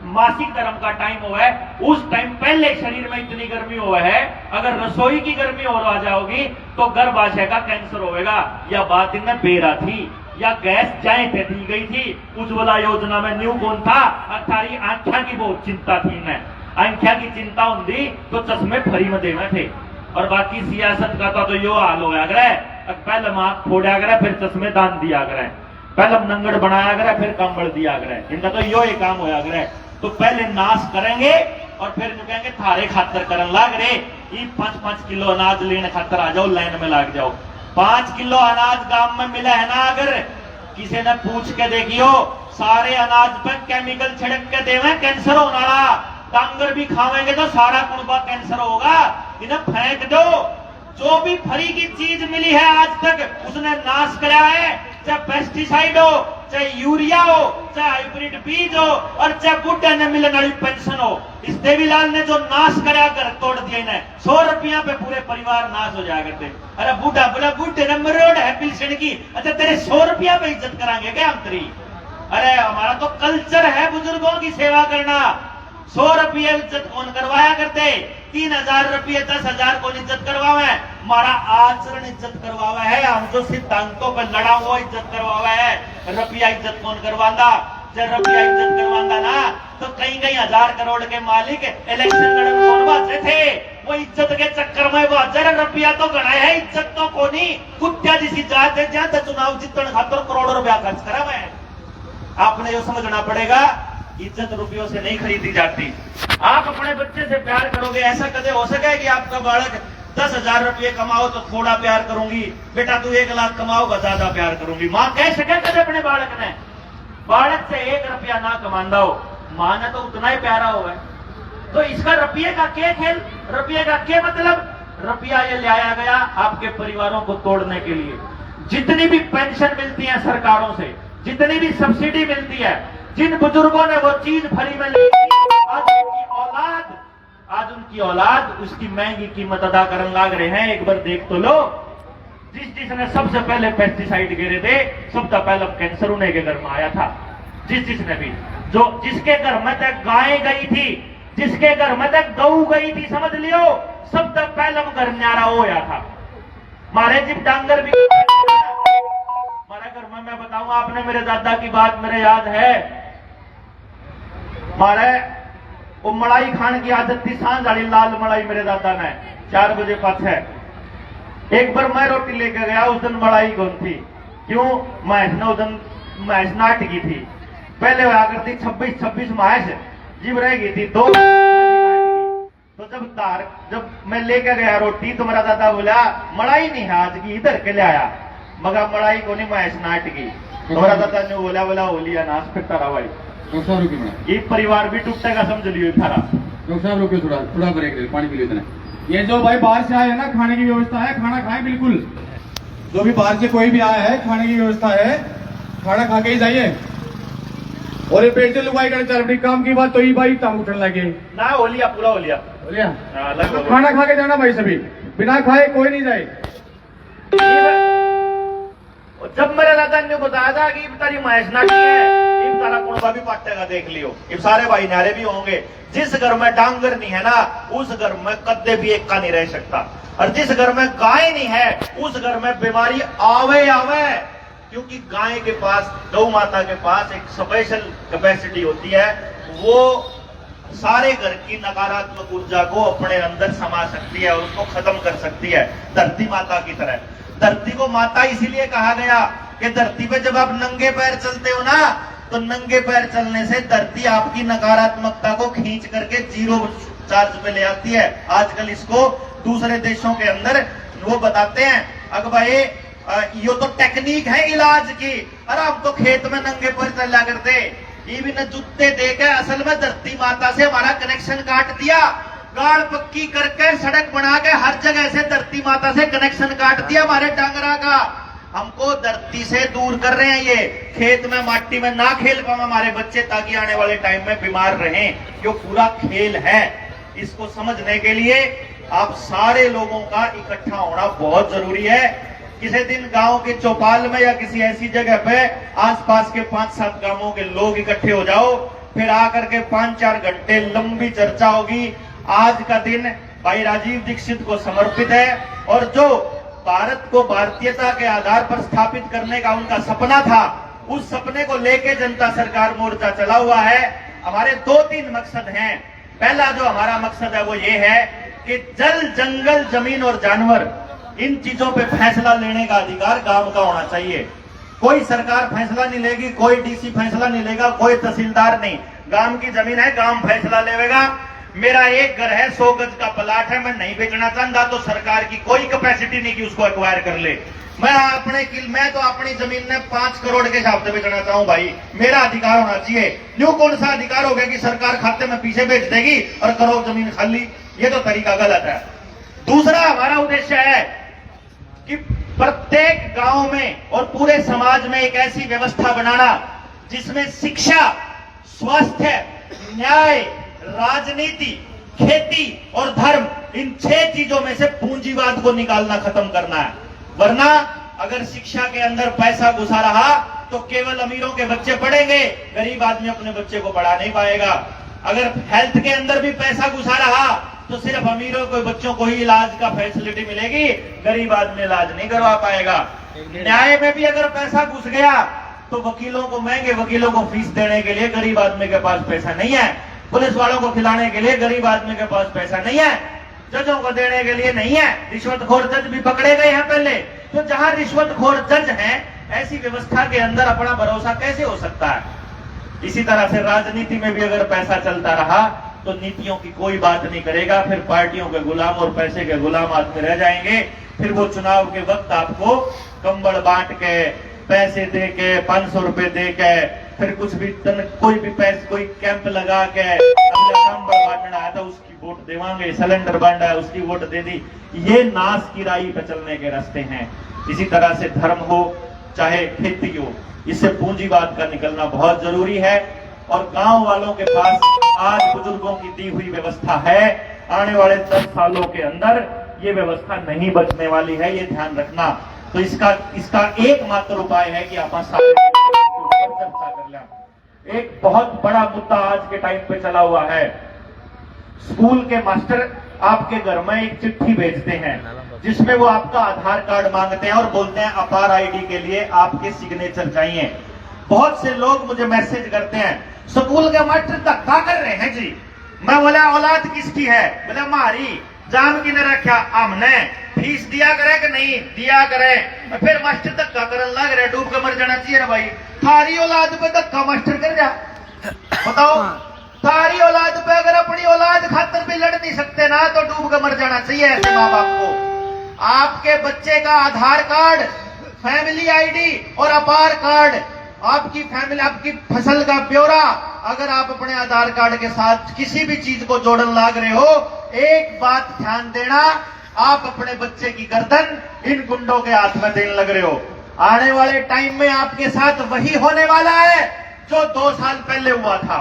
मासिक धर्म का टाइम हुआ है, उस टाइम पहले शरीर में इतनी गर्मी हुआ है, अगर रसोई की गर्मी और आ जाओगी तो गर्भाशय का कैंसर होगा। या बात इनमें बेरा थी, या गैस जाए थे दी गई थी। उज्ज्वला योजना में न्यू कौन था, अठारी आंखा की बहुत चिंता थी इन्हें, आंखा की चिंता होती तो चश्मे फ्री में देने थे। और बाकी सियासत का तो यो हाल होया करे, पहले आंख फोड़ा करे फिर चश्मे दान दिया करे, पहले नंगड़ बनाया करे फिर कंबल दिया करे, इनका तो यो ही काम होया करे। तो पहले नाश करेंगे और फिर जो कहेंगे थारे खातर करन लाग रे, 5-5 किलो अनाज लेने खातर आ जाओ, लाइन में लाग जाओ। 5 किलो अनाज गांव में मिला है ना, अगर किसी ने पूछ के देखियो, सारे अनाज पर केमिकल छिड़क के देवे, कैंसर होने वाला। डांगर भी खावेंगे तो सारा कुड़बा कैंसर होगा, इन्हें फेंक दो। जो भी फ्री की चीज मिली है आज तक उसने नाश करा है, चाहे पेस्टिसाइड हो, चाहे यूरिया हो, चाहे हाइब्रिड बीज हो, और चाहे बुढ़े ने मिलने वाली पेंशन हो। इस देवीलाल ने जो नाश करा कर तोड़ दिया इन्हें, 100 रुपया पे पूरे परिवार नाश हो जाया करते। अरे बूढ़ा बोला, बूढ़े ने मरोड़ है पेंशन की, अच्छा तेरे 100 रुपया पे इज्जत कराएंगे क्या हम तेरी? अरे हमारा तो कल्चर है बुजुर्गों की सेवा करना। 100 रुपये इज्जत कौन करवाया करते, 3000 रुपये 10,000 कौन इज्जत करवावे? हमारा आचरण इज्जत करवावा है, हम जो सिद्धांतों पर लड़ा हुआ इज्जत करवावा है। रुपया इज्जत कौन करवाता? जब रुपया इज्जत करवाता ना तो कई 1000 करोड़ के मालिक इलेक्शन लड़न कौन बाजे थे, वो इज्जत के चक्कर में बाजे। रुपया तो गणा है, इज्जत तो कोनी। कुत्ता जिसी जात है जहां चुनाव जीतने खातर करोड़ों रुपया खर्च करा मैं। आपने जो समझना पड़ेगा, इज्जत रुपयों से नहीं खरीदी जाती। आप अपने बच्चे से प्यार करोगे, ऐसा कदे हो सके कि आपका बालक 10,000 रुपये कमाओ तो थोड़ा प्यार करूंगी, बेटा तू 1 लाख कमाओगा ज्यादा प्यार करूंगी। मां कह सके कदे अपने बालक ने, बालक से 1 रुपया ना कमांदा हो, मां ने तो उतना ही प्यारा हो है। तो इसका रुपये का क्या खेल, रुपये का क्या मतलब? रुपया ये लाया गया आपके परिवारों को तोड़ने के लिए। जितनी भी पेंशन मिलती है सरकारों से, जितनी भी सब्सिडी मिलती है, जिन बुजुर्गों ने वो चीज फ्री में ली, आज उनकी औलाद उसकी महंगी कीमत अदा करने लग रहे हैं। एक बार देख तो लो, जिसने सबसे पहले पेस्टिसाइड गिरे थे, सबसे पहले कैंसर उन्हीं के घर में आया था। जिसने भी, जो जिसके घर में तक गाय गई थी, जिसके घर में तक गऊ गई थी, समझ लियो सबसे पहले घर न्यारा होया था। मारे जिब डांगर भी हमारे घर में, मैं बताऊं आपने, मेरे दादा की बात मेरे याद है। मारे वो मलाई खाने की आदत थी, सांझ वाली लाल मलाई मेरे दादा ने 4 बजे पास है। एक बार मैं रोटी लेकर गया, उस दिन मलाई कौन थी, क्यों? उस दिन मैच नाट की थी। पहले हुआ करती 26 मैच, जिब रह गई थी 2। तो जब मैं लेकर गया रोटी तो मेरा दादा बोला मलाई नहीं है आज की, इधर के ले आया। मगर मलाई को नहीं, मैच नाट की। तो मेरा दादा ने बोला होली अनाज फिर तारा भाई ये परिवार भी टूटेगा, समझ लियो थारा। डॉक्टर साहब रुकिए, थोड़ा ब्रेक ले, पानी पी लेते हैं। ये जो भाई बाहर से आए हैं ना, खाने की व्यवस्था है, खाना खाएं बिल्कुल। जो भी बाहर से कोई भी आया है, खाने की व्यवस्था है, खाना खा के ही जाइए। और ये पेट से लुगाई कर चल, अपनी काम की बात तो ही भाई तम उठने लगे ना। होलिया पूरा होलिया खाना खा के जाना भाई, सभी बिना खाए कोई नहीं जाए। जब मेरे दादा ने बताया था कि तारी मैच ना की है, इन तारा कुणबा भी पाटेगा, देख लियो। ये सारे भाई नारे भी होंगे। जिस घर में डांगर नहीं है ना, उस घर में कद्दे भी एक का नहीं रह सकता। और जिस घर में गाय नहीं है, उस घर में बीमारी आवे। क्योंकि गाय के पास, गौ माता के पास एक स्पेशल कैपेसिटी होती है, वो सारे घर की नकारात्मक ऊर्जा को अपने अंदर समा सकती है और उसको खत्म कर सकती है, धरती माता की तरह। धरती को माता इसीलिए कहा गया कि धरती पे जब आप नंगे पैर चलते हो ना, तो नंगे पैर चलने से धरती आपकी नकारात्मकता को खींच करके जीरो चार्ज पे ले आती है। आजकल इसको दूसरे देशों के अंदर वो बताते हैं, अगर भाई ये तो टेक्निक है इलाज की, अरे हम तो खेत में नंगे पैर चला करते, ये भी न जूते देकर असल में धरती माता से हमारा कनेक्शन काट दिया, गाड़ पक्की करके सड़क बना के हर जगह से धरती माता से कनेक्शन काट दिया हमारे डांगरा का। हमको धरती से दूर कर रहे हैं, ये खेत में माटी में ना खेल पाए हमारे बच्चे, ताकि आने वाले टाइम में बीमार रहें। जो पूरा खेल है, इसको समझने के लिए आप सारे लोगों का इकट्ठा होना बहुत जरूरी है। किसी दिन गांव के चौपाल में या किसी ऐसी जगह पे आसपास के 5-7 गांवों के लोग इकट्ठे हो जाओ, फिर आकर के 5-4 घंटे लंबी चर्चा होगी। आज का दिन भाई राजीव दीक्षित को समर्पित है, और जो भारत को भारतीयता के आधार पर स्थापित करने का उनका सपना था, उस सपने को लेके जनता सरकार मोर्चा चला हुआ है। हमारे 2-3 मकसद हैं। पहला जो हमारा मकसद है वो ये है कि जल, जंगल, जमीन और जानवर, इन चीजों पे फैसला लेने का अधिकार गांव का होना चाहिए। कोई सरकार फैसला नहीं लेगी, कोई डीसी फैसला नहीं लेगा, कोई तहसीलदार नहीं। गांव की जमीन है, गांव फैसला लेगा। मेरा एक घर है, 100 गज का प्लाट है, मैं नहीं बेचना चाहता, तो सरकार की कोई कैपेसिटी नहीं कि उसको एक्वायर कर ले। मैं तो अपनी जमीन में 5 करोड़ के हिसाब से बेचना चाहूं भाई, मेरा अधिकार होना चाहिए। न्यू कौन सा अधिकार हो गया कि सरकार खाते में पीछे बेच देगी और करो जमीन खाली? ये तो तरीका गलत है। दूसरा हमारा उद्देश्य है कि प्रत्येक गांव में और पूरे समाज में एक ऐसी व्यवस्था बनाना जिसमें शिक्षा, स्वास्थ्य, न्याय, राजनीति, खेती और धर्म, इन 6 चीजों में से पूंजीवाद को निकालना खत्म करना है। वरना अगर शिक्षा के अंदर पैसा घुसा रहा तो केवल अमीरों के बच्चे पढ़ेंगे, गरीब आदमी अपने बच्चे को पढ़ा नहीं पाएगा। अगर हेल्थ के अंदर भी पैसा घुसा रहा तो सिर्फ अमीरों को बच्चों को ही इलाज का फैसिलिटी मिलेगी, गरीब आदमी इलाज नहीं करवा पाएगा। न्याय में भी अगर पैसा घुस गया तो वकीलों को, महंगे वकीलों को फीस देने के लिए गरीब आदमी के पास पैसा नहीं है, पुलिस वालों को खिलाने के लिए गरीब आदमी के पास पैसा नहीं है, जजों को देने के लिए नहीं है। रिश्वतखोर जज भी पकड़े गए हैं पहले। तो जहां रिश्वतखोर जज हैं, ऐसी व्यवस्था के अंदर अपना भरोसा कैसे हो सकता है? इसी तरह से राजनीति में भी अगर पैसा चलता रहा तो नीतियों की कोई बात नहीं करेगा, फिर पार्टियों के गुलाम और पैसे के गुलाम आदमी रह जाएंगे। फिर वो चुनाव के वक्त आपको कंबल बांट के, पैसे दे के, 500 रुपए दे के, फिर कुछ भी कोई भी पैसे, कोई कैंप लगा के कंबल बांटना है तो उसकी वोट देवांगे, सिलेंडर बांटा है उसकी वोट दे दी। ये नाश की राही पे चलने के रास्ते हैं। इसी तरह से धर्म हो चाहे खेती हो, इससे पूंजीवाद का निकलना बहुत जरूरी है। और गांव वालों के पास आज बुजुर्गों की दी हुई व्यवस्था है, आने वाले 10 सालों के अंदर ये व्यवस्था नहीं बचने वाली है, ये ध्यान रखना। तो इसका एकमात्र उपाय है कि आप सारे चर्चा कर लें। एक बहुत बड़ा मुद्दा आज के टाइम पे चला हुआ है। स्कूल के मास्टर आपके घर में एक चिट्ठी भेजते हैं जिसमें वो आपका आधार कार्ड मांगते हैं और बोलते हैं अपार आईडी के लिए आपके सिग्नेचर चाहिए। बहुत से लोग मुझे मैसेज करते हैं, स्कूल के मास्टर धक्का कर रहे हैं जी। मैं बोला औलाद किसकी है? बोले हमारी। जाम की न रखा हमने, फीस दिया करे कि नहीं दिया करे, फिर मास्टर धक्का करने लग रहे, डूब के मर जाना चाहिए भाई। थारी औलाद पे धक्का मास्टर कर जा, बताओ। थारी औलाद पे अगर अपनी औलाद खातर भी लड़ नहीं सकते ना तो डूब के मर जाना चाहिए ऐसे माँ बाप को। आपके बच्चे का आधार कार्ड, फैमिली आईडी और अपार कार्ड, आपकी फैमिली, आपकी फसल का ब्यौरा, अगर आप अपने आधार कार्ड के साथ किसी भी चीज को जोड़न लाग रहे हो, एक बात ध्यान देना, आप अपने बच्चे की गर्दन इन गुंडों के हाथ में देने लग रहे हो। आने वाले टाइम में आपके साथ वही होने वाला है जो 2 साल पहले हुआ था।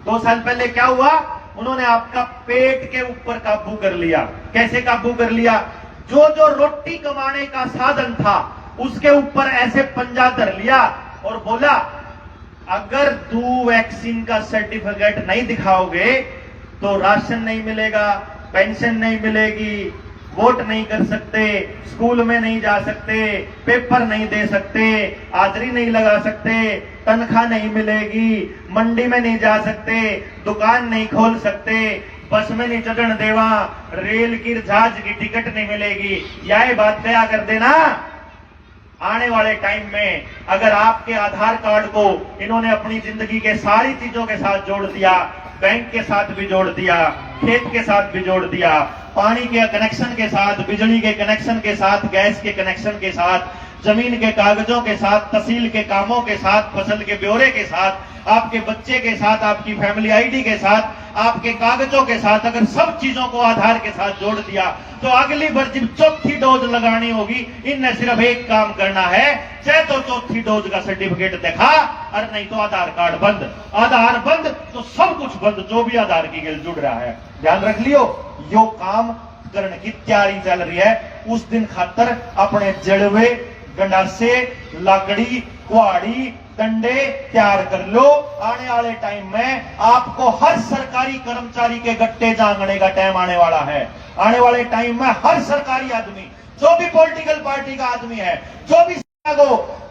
2 साल पहले क्या हुआ? उन्होंने आपका पेट के ऊपर काबू कर लिया। कैसे काबू कर लिया? जो रोटी कमाने का साधन था उसके ऊपर ऐसे पंजा धर लिया और बोला अगर तू वैक्सीन का सर्टिफिकेट नहीं दिखाओगे तो राशन नहीं मिलेगा, पेंशन नहीं मिलेगी, वोट नहीं कर सकते, स्कूल में नहीं जा सकते, पेपर नहीं दे सकते, हाजिरी नहीं लगा सकते, तनख्वाह नहीं मिलेगी, मंडी में नहीं जा सकते, दुकान नहीं खोल सकते, बस में नहीं चढ़न देवा, रेल की जहाज की टिकट नहीं मिलेगी। यह बात क्या कर देना, आने वाले टाइम में अगर आपके आधार कार्ड को इन्होंने अपनी जिंदगी के सारी चीजों के साथ जोड़ दिया, बैंक के साथ भी जोड़ दिया, खेत के साथ भी जोड़ दिया, पानी के कनेक्शन के साथ, बिजली के कनेक्शन के साथ, गैस के कनेक्शन के साथ, जमीन के कागजों के साथ, तहसील के कामों के साथ, फसल के ब्यौरे के साथ, आपके बच्चे के साथ, आपकी फैमिली आईडी के साथ, आपके कागजों के साथ, अगर सब चीजों को आधार के साथ जोड़ दिया तो अगली बार जब चौथी डोज लगानी होगी इनने सिर्फ एक काम करना है, चाहे तो चौथी डोज का सर्टिफिकेट दिखा और नहीं तो आधार कार्ड बंद। आधार बंद तो सब कुछ बंद, जो भी आधार की गिल जुड़ रहा है। ध्यान रख लियो, यो काम करने की तैयारी चल रही है। उस दिन खातर अपने जड़वे, गंडासे, लाकड़ी, कुहाड़ी, डंडे तैयार कर लो। आने वाले टाइम में आपको हर सरकारी कर्मचारी के गट्टे जांगने का टाइम आने वाला है। आने वाले टाइम में हर सरकारी आदमी, जो भी पॉलिटिकल पार्टी का आदमी है, जो भी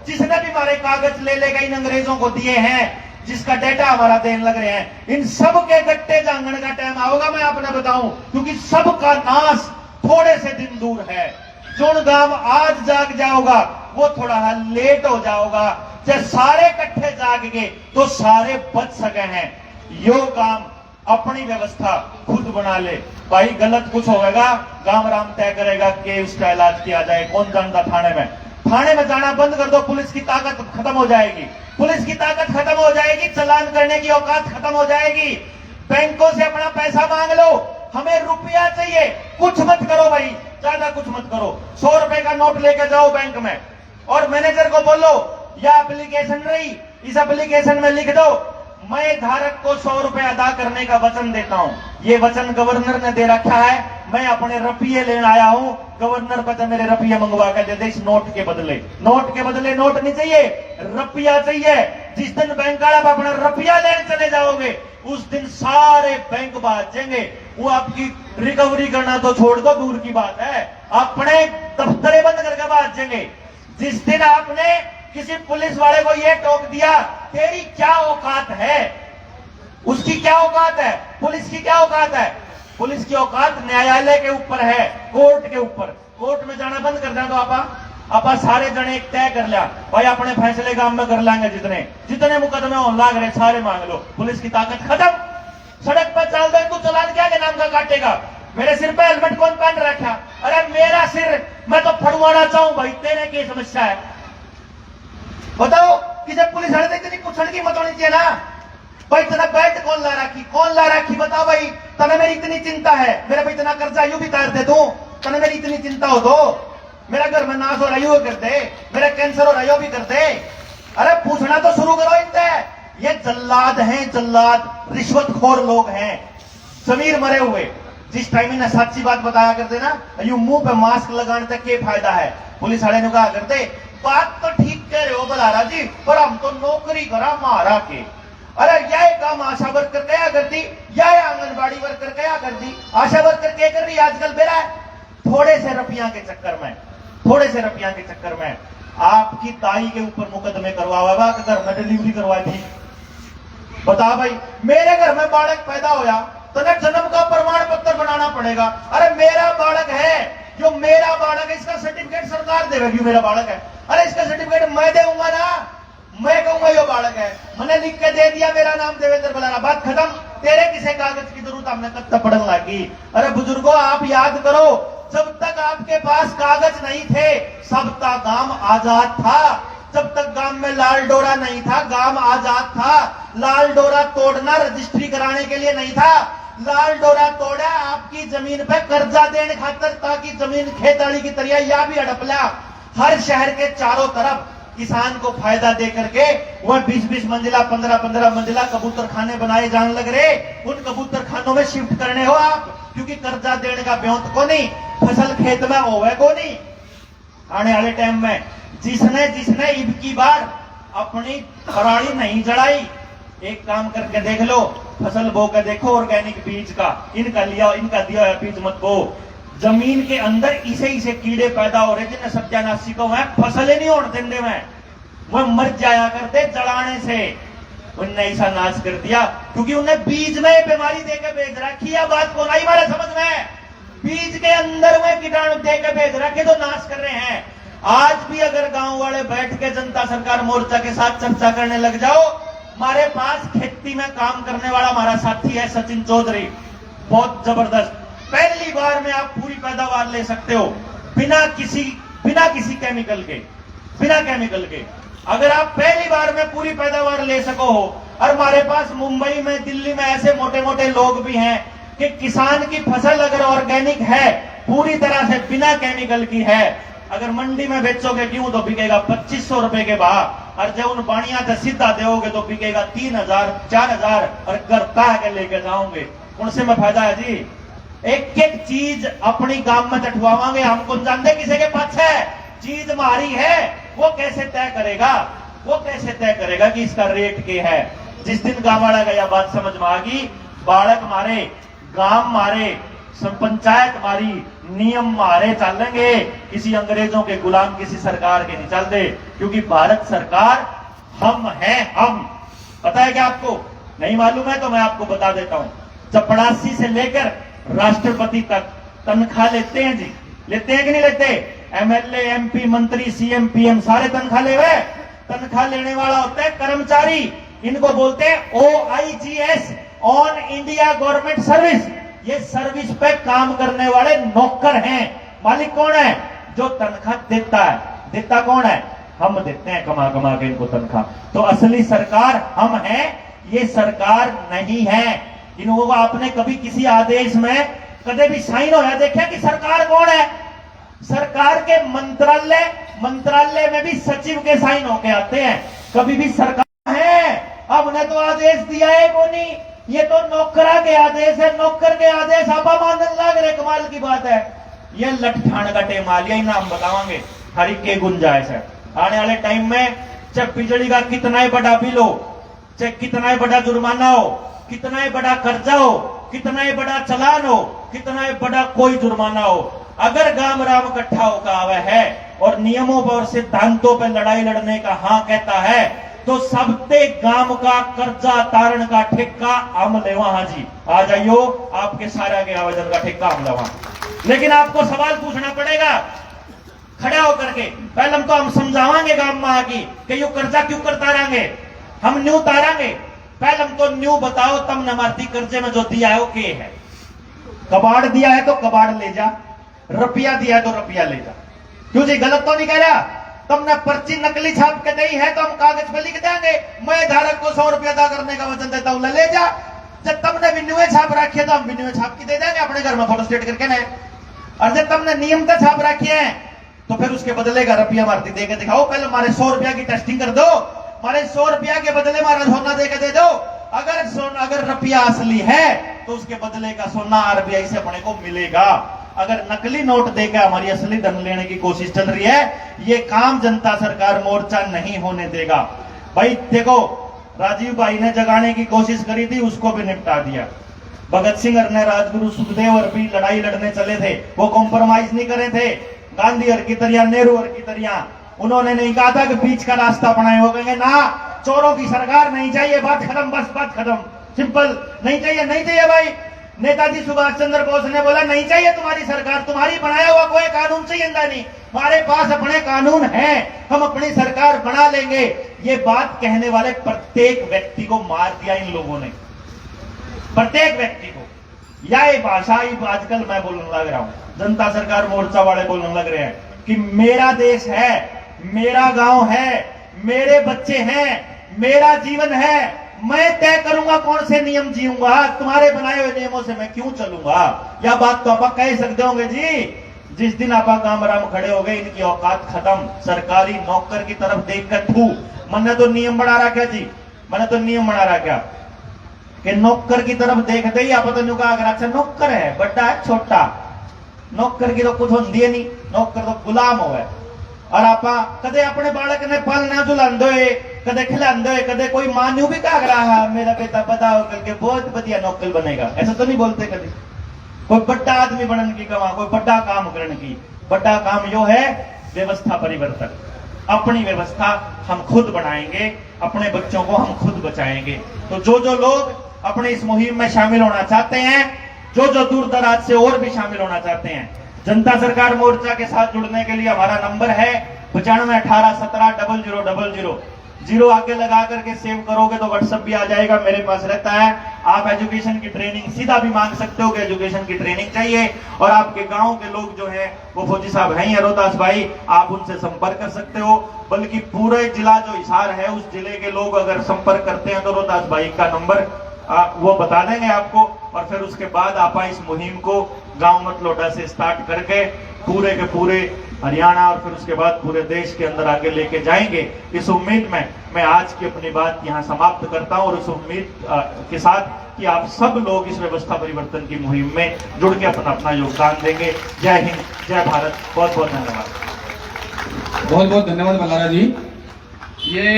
जिसने भी हमारे कागज ले लेकर इन अंग्रेजों को दिए हैं, जिसका डेटा हमारा देने लग रहे हैं, इन सब के गट्टे जांगने का टाइम आएगा। मैं आपने बताऊं, क्योंकि सबका नाश थोड़े से दिन दूर है। जो गांव आज जाग जाओगा वो थोड़ा लेट हो जाओगा। जब सारे इकट्ठे जाग गए तो सारे बच सके हैं। यो काम अपनी व्यवस्था खुद बना ले भाई। गलत कुछ होगा गांव राम तय करेगा कि उसका इलाज किया जाए। कौन जानता थाने में? थाने में जाना बंद कर दो, पुलिस की ताकत खत्म हो जाएगी। पुलिस की ताकत खत्म हो जाएगी, चालान करने की औकात खत्म हो जाएगी। बैंकों से अपना पैसा मांग लो, हमें रुपया चाहिए। कुछ मत करो भाई, ज्यादा कुछ मत करो। 100 रुपए का नोट लेके जाओ बैंक में और मैनेजर को बोलो यह एप्लीकेशन रही, इस एप्लीकेशन में लिख दो मैं धारक को 100 रुपए अदा करने का वचन देता हूं। ये वचन गवर्नर ने दे रखा है, मैं अपने रुपये लेने आया हूं। गवर्नर को मेरे रुपये मंगवा कर दे दे इस नोट के बदले। नोट के बदले नोट नहीं चाहिए, रुपया चाहिए। जिस दिन बैंक वाला अपना रुपया लेने चले जाओगे उस दिन सारे बैंक भाग जाएंगे। वो आपकी रिकवरी करना तो छोड़ दो, दूर की बात है, अपने दफ्तरे बंद करके भाग जाएंगे। जिस दिन आपने किसी पुलिस वाले को यह टोक दिया तेरी क्या औकात है, उसकी क्या औकात है, पुलिस की क्या औकात है? पुलिस की औकात न्यायालय के ऊपर है, कोर्ट के ऊपर। कोर्ट में जाना बंद कर दें तो आपा सारे जने एक तय कर लिया भाई अपने फैसले काम में कर लेंगे। जितने जितने मुकदमे होने लाग रहे सारे मांग लो। पुलिस की ताकत खत्म। सड़क पर चल दो तू चालान क्या के नाम का काटेगा? मेरे सिर पे हेलमेट कौन पहन रखा? अरे मेरा सिर मैं तो फड़वाना चाहूं भाई, तेरे की समस्या है। बताओ कि जब पुलिस हड़े इतनी पूछने की मत होनी चाहिए ना भाई। तेरा बेल्ट कौन ला रखी, कौन ला रखी बताओ भाई। तने मेरी इतनी चिंता है, मेरा भाई इतना कर्जा यूं भी तार दे दूं, तने मेरी इतनी चिंता हो तो मेरा घर में नाश हो रहा यूं कर दे, मेरा कैंसर हो रहा यूं भी कर दे। अरे पूछना तो शुरू करो इनसे। ये जल्लाद हैं, जल्लाद, रिश्वतखोर लोग हैं, जमीर मरे हुए। जिस टाइम इन्हें सच्ची बात बताया करते ना, यूं मुंह पे मास्क लगाने तक क्या फायदा है? पुलिस वाले ने कहा करते बात तो ठीक कह रहे हो बलारा जी, पर हम तो नौकरी करा मारा के। अरे यह काम आशा वर्कर क्या करती, यह आंगनबाड़ी वर्कर क्या करती? आशा वर्कर क्या कर रही है आजकल बेरा? थोड़े से रुपया के चक्कर में, थोड़े से रुपया के चक्कर में आपकी ताई के ऊपर मुकदमे करवावा, घर में डिलीवरी करवाई थी। बता भाई, मेरे घर में बालक पैदा होया तो ना जन्म का प्रमाण पत्र बनाना पड़ेगा। अरे मेरा बालक है, जो मेरा बालक है इसका सर्टिफिकेट सरकार देगी। मेरा बालक है, अरे इसका सर्टिफिकेट मैं दूंगा ना, मैं कहूंगा यो बालक है, मैंने लिख के दे दिया मेरा नाम देवेंद्र बलारा, बात खत्म। तेरे किसी कागज की जरूरत हमने कब तक पढ़ने लगी? अरे बुजुर्गों आप याद करो, जब तक आपके पास कागज नहीं थे सबका गांव आजाद था। जब तक गांव में लाल डोरा नहीं था गांव आजाद था। लाल डोरा तोड़ना रजिस्ट्री कराने के लिए नहीं था, लाल डोरा तोड़ा आपकी जमीन पे कर्जा देने खातर, ताकि जमीन खेताड़ी की तरह या भी हड़पला। हर शहर के चारों तरफ किसान को फायदा दे करके वह 20-20 मंजिला 15-15 मंजिला कबूतर खाने बनाए जाने लग रहे। उन कबूतर खानों में शिफ्ट करने हो आप, क्योंकि कर्जा देने का ब्योंत को नहीं, फसल खेत में होवे को नहीं। आने वाले टाइम में जिसने इब की बार अपनी पराली नहीं जड़ाई, एक काम करके देख लो, फसल बो के देखो ऑर्गेनिक बीज का, इनका दिया हुआ बीज मत बो। जमीन के अंदर इसे कीड़े पैदा हो रहे जिन्हें सत्यानाशी को है, फसलें नहीं होने देने में, वह मर जाया करते जलाने से। उनने ऐसा नाश कर दिया क्योंकि उन्हें बीज में बीमारी देकर भेज रखी है। बात को नहीं मारे समझ में? बीज के अंदर में कीटाणु देकर भेज रखे तो नाश कर रहे हैं। आज भी अगर गांव वाले बैठ के जनता सरकार मोर्चा के साथ चर्चा करने लग जाओ, हमारे पास खेती में काम करने वाला हमारा साथी है सचिन चौधरी, बहुत जबरदस्त। पहली बार में आप पूरी पैदावार ले सकते हो बिना किसी केमिकल के। अगर आप पहली बार में पूरी पैदावार ले सको हो, और हमारे पास मुंबई में, दिल्ली में ऐसे मोटे मोटे लोग भी हैं कि किसान की फसल अगर ऑर्गेनिक है, पूरी तरह से बिना केमिकल की है, अगर मंडी में बेचोगे गेहूं तो बिकेगा 2500 रुपए के भाव, और जब उन बाणिया से सीधा दोगे तो बिकेगा 3000 4000, और करता के लेके जाओगे। उनसे में फायदा है जी। एक एक चीज अपनी गांव में चटवावांगे, हम कौन जानते किसी के पास है, चीज हमारी है, वो कैसे तय करेगा कि इसका रेट क्या है। जिस दिन गांव वाला का यह बात समझ में आ गई, बालक मारे, गांव मारे, पंचायत मारी, नियम मारे चलेंगे, किसी अंग्रेजों के गुलाम, किसी सरकार के नहीं चलते, क्योंकि भारत सरकार हम हैं। हम पता है क्या आपको? नहीं मालूम है तो मैं आपको बता देता हूं। चपड़ासी से लेकर राष्ट्रपति तक तनख्वाह लेते हैं जी, लेते हैं कि नहीं लेते? एमएलए, एमपी, मंत्री, सीएम, पीएम सारे तनख्वाह ले हुए। तनख्वाह लेने वाला होता है कर्मचारी, इनको बोलते हैं OIGS, on India government service. ये सर्विस पे काम करने वाले नौकर हैं। मालिक कौन है? जो तनख्वाह देता है। देता कौन है? हम देते हैं कमा कमा के इनको तनख्वाह। तो असली सरकार हम हैं, ये सरकार नहीं है। इनको आपने कभी किसी आदेश में कदे भी साइन होया देखा कि सरकार कौन है? सरकार के मंत्रालय में भी सचिव के साइन होके आते हैं। कभी भी सरकार है, हमने तो आदेश दिया है को नहीं, ये तो नौकरा के आदेश है। नौकर के आदेश आपा मानन लग रहे, कमाल की बात है। ये लठठान का टेमाल, यही नाम बतावांगे, हरी के गुंजाइश है। आने वाले टाइम में चाहे बिजली का कितना ही बड़ा बिल हो, चाहे कितना ही बड़ा जुर्माना हो, कितना ही बड़ा कर्जा हो, कितना ही बड़ा चलान हो, कितना ही बड़ा कोई जुर्माना हो, अगर गांव राम इकट्ठा होकर आवे है और नियमों पर, सिद्धांतों पर लड़ाई लड़ने का हाँ कहता है, तो सबते गांव का कर्जा तारण का ठेका हम लेवा। हाँ जी, आ जाइयो, आपके सारा के आवेदन का ठेका हम लेवा। लेकिन आपको सवाल पूछना पड़ेगा खड़ा होकर के। पहले तो हम समझावांगे गांव में आके कि यो कर्जा क्यों कर तारांगे, हम न्यू तारांगे। पहले हम तो न्यू बताओ, तब न मारती कर्जे में जो दिया है वो के है। कबाड़ दिया है तो कबाड़ ले जा, रुपया दिया है तो रुपया ले जा। क्यों जी, गलत तो नहीं कह रहा? तुमने पर्ची नकली छाप के दी है तो हम कागज पे लिख देंगे, मैं धारक को 100 रुपया अदा करने का वचन देता हूं, ले जा। जब तुमने विन्युए छाप रखी है तो हम विन्युए छाप की दे देंगे अपने घर में फोटो स्टेट करके ना। और जब तुमने नियमता छाप रखी है तो फिर उसके बदले का रुपया मारती दे के दिखाओ। पहले हमारे 100 रुपया की टेस्टिंग कर दो, हमारे 100 रुपया के बदले हमारा सोना दे के दे दो। अगर रुपया असली है तो उसके बदले का सोना RBI से अपने को मिलेगा। अगर नकली नोट देकर हमारी असली धन लेने की कोशिश चल रही है, ये काम जनता सरकार मोर्चा नहीं होने देगा। भाई देखो, राजीव भाई ने जगाने की कोशिश करी थी, उसको भी निपटा दिया। भगत सिंह और राजगुरु सुखदेव और भी लड़ाई लड़ने चले थे, वो कॉम्प्रोमाइज नहीं करे थे। गांधी और की तरह, नेहरू और की तरह उन्होंने नहीं कहा था कि बीच का रास्ता अपनाए, हो गए ना, चोरों की सरकार नहीं चाहिए, बात खत्म, बस बात खत्म, सिंपल। नहीं चाहिए, नहीं चाहिए भाई। नेताजी सुभाष चंद्र बोस ने बोला नहीं चाहिए तुम्हारी सरकार, तुम्हारी बनाया हुआ कोई कानून चाहिए नहीं, हमारे पास अपने कानून हैं, हम अपनी सरकार बना लेंगे। ये बात कहने वाले प्रत्येक व्यक्ति को मार दिया इन लोगों ने, प्रत्येक व्यक्ति को। यह भाषा आजकल मैं बोलने लग रहा हूं, जनता सरकार मोर्चा वाले बोलने लग रहे हैं कि मेरा देश है, मेरा गांव है, मेरे बच्चे हैं, मेरा जीवन है, मैं तय करूंगा कौन से नियम जीऊंगा, तुम्हारे बनाए हुए नियमों से मैं क्यों चलूंगा। यह बात तो आप कह सकते होंगे जी। जिस दिन आप काम राम खड़े हो गए, इनकी औकात खत्म। सरकारी नौकर की तरफ देखकर थू, मैंने तो नियम बना रखा जी, मैंने तो नियम बना रखा कि नौकर की तरफ देखते ही आप तो कहा, अगर अच्छा नौकर है, बड़ा है, छोटा, नौकर की तो कुछ होती है नहीं, नौकर तो गुलाम हो। और आप कदे अपने बालक ने पालना झुलांदे, कदे खिलांदे, कदे कोई मां न्यू भी कह रहा मेरा बेटा बड़ा होकर के बहुत बढ़िया नौकर बनेगा, ऐसा तो नहीं बोलते कभी। कोई बड़ा आदमी बनने की कमा, कोई बड़ा काम करने की, बड़ा काम यो है व्यवस्था परिवर्तन। अपनी व्यवस्था हम खुद बनाएंगे, अपने बच्चों को हम खुद बचाएंगे। तो जो जो लोग अपने इस मुहिम में शामिल होना चाहते हैं, जो जो दूर दराज से और भी शामिल होना चाहते हैं, जनता सरकार मोर्चा के साथ जुड़ने के लिए हमारा नंबर है 9518170000। जीरो आगे लगा करके सेव करोगे तो व्हाट्सएप भी आ जाएगा, मेरे पास रहता है। आप एजुकेशन की ट्रेनिंग सीधा भी मांग सकते हो कि एजुकेशन की ट्रेनिंग चाहिए, और आपके गांव के लोग जो हैं वो फौजी साहब हैं या रोहतास भाई, आप उनसे संपर्क कर सकते हो। बल्कि पूरे जिला जो हिसार है उस जिले के लोग अगर संपर्क करते हैं तो रोहतास भाई का नंबर वो बता देंगे आपको। और फिर उसके बाद आप इस मुहिम को गांव मतलोटा से स्टार्ट करके पूरे के पूरे हरियाणा और फिर उसके बाद पूरे देश के अंदर आगे लेके जाएंगे। इस उम्मीद में मैं आज की अपनी बात यहां समाप्त करता हूं, और इस उम्मीद के साथ कि आप सब लोग इस व्यवस्था परिवर्तन की मुहिम में जुड़ के अपना अपना योगदान देंगे। जय हिंद, जय भारत, बहुत बहुत धन्यवाद। बहुत बहुत धन्यवाद मल्हारा जी। ये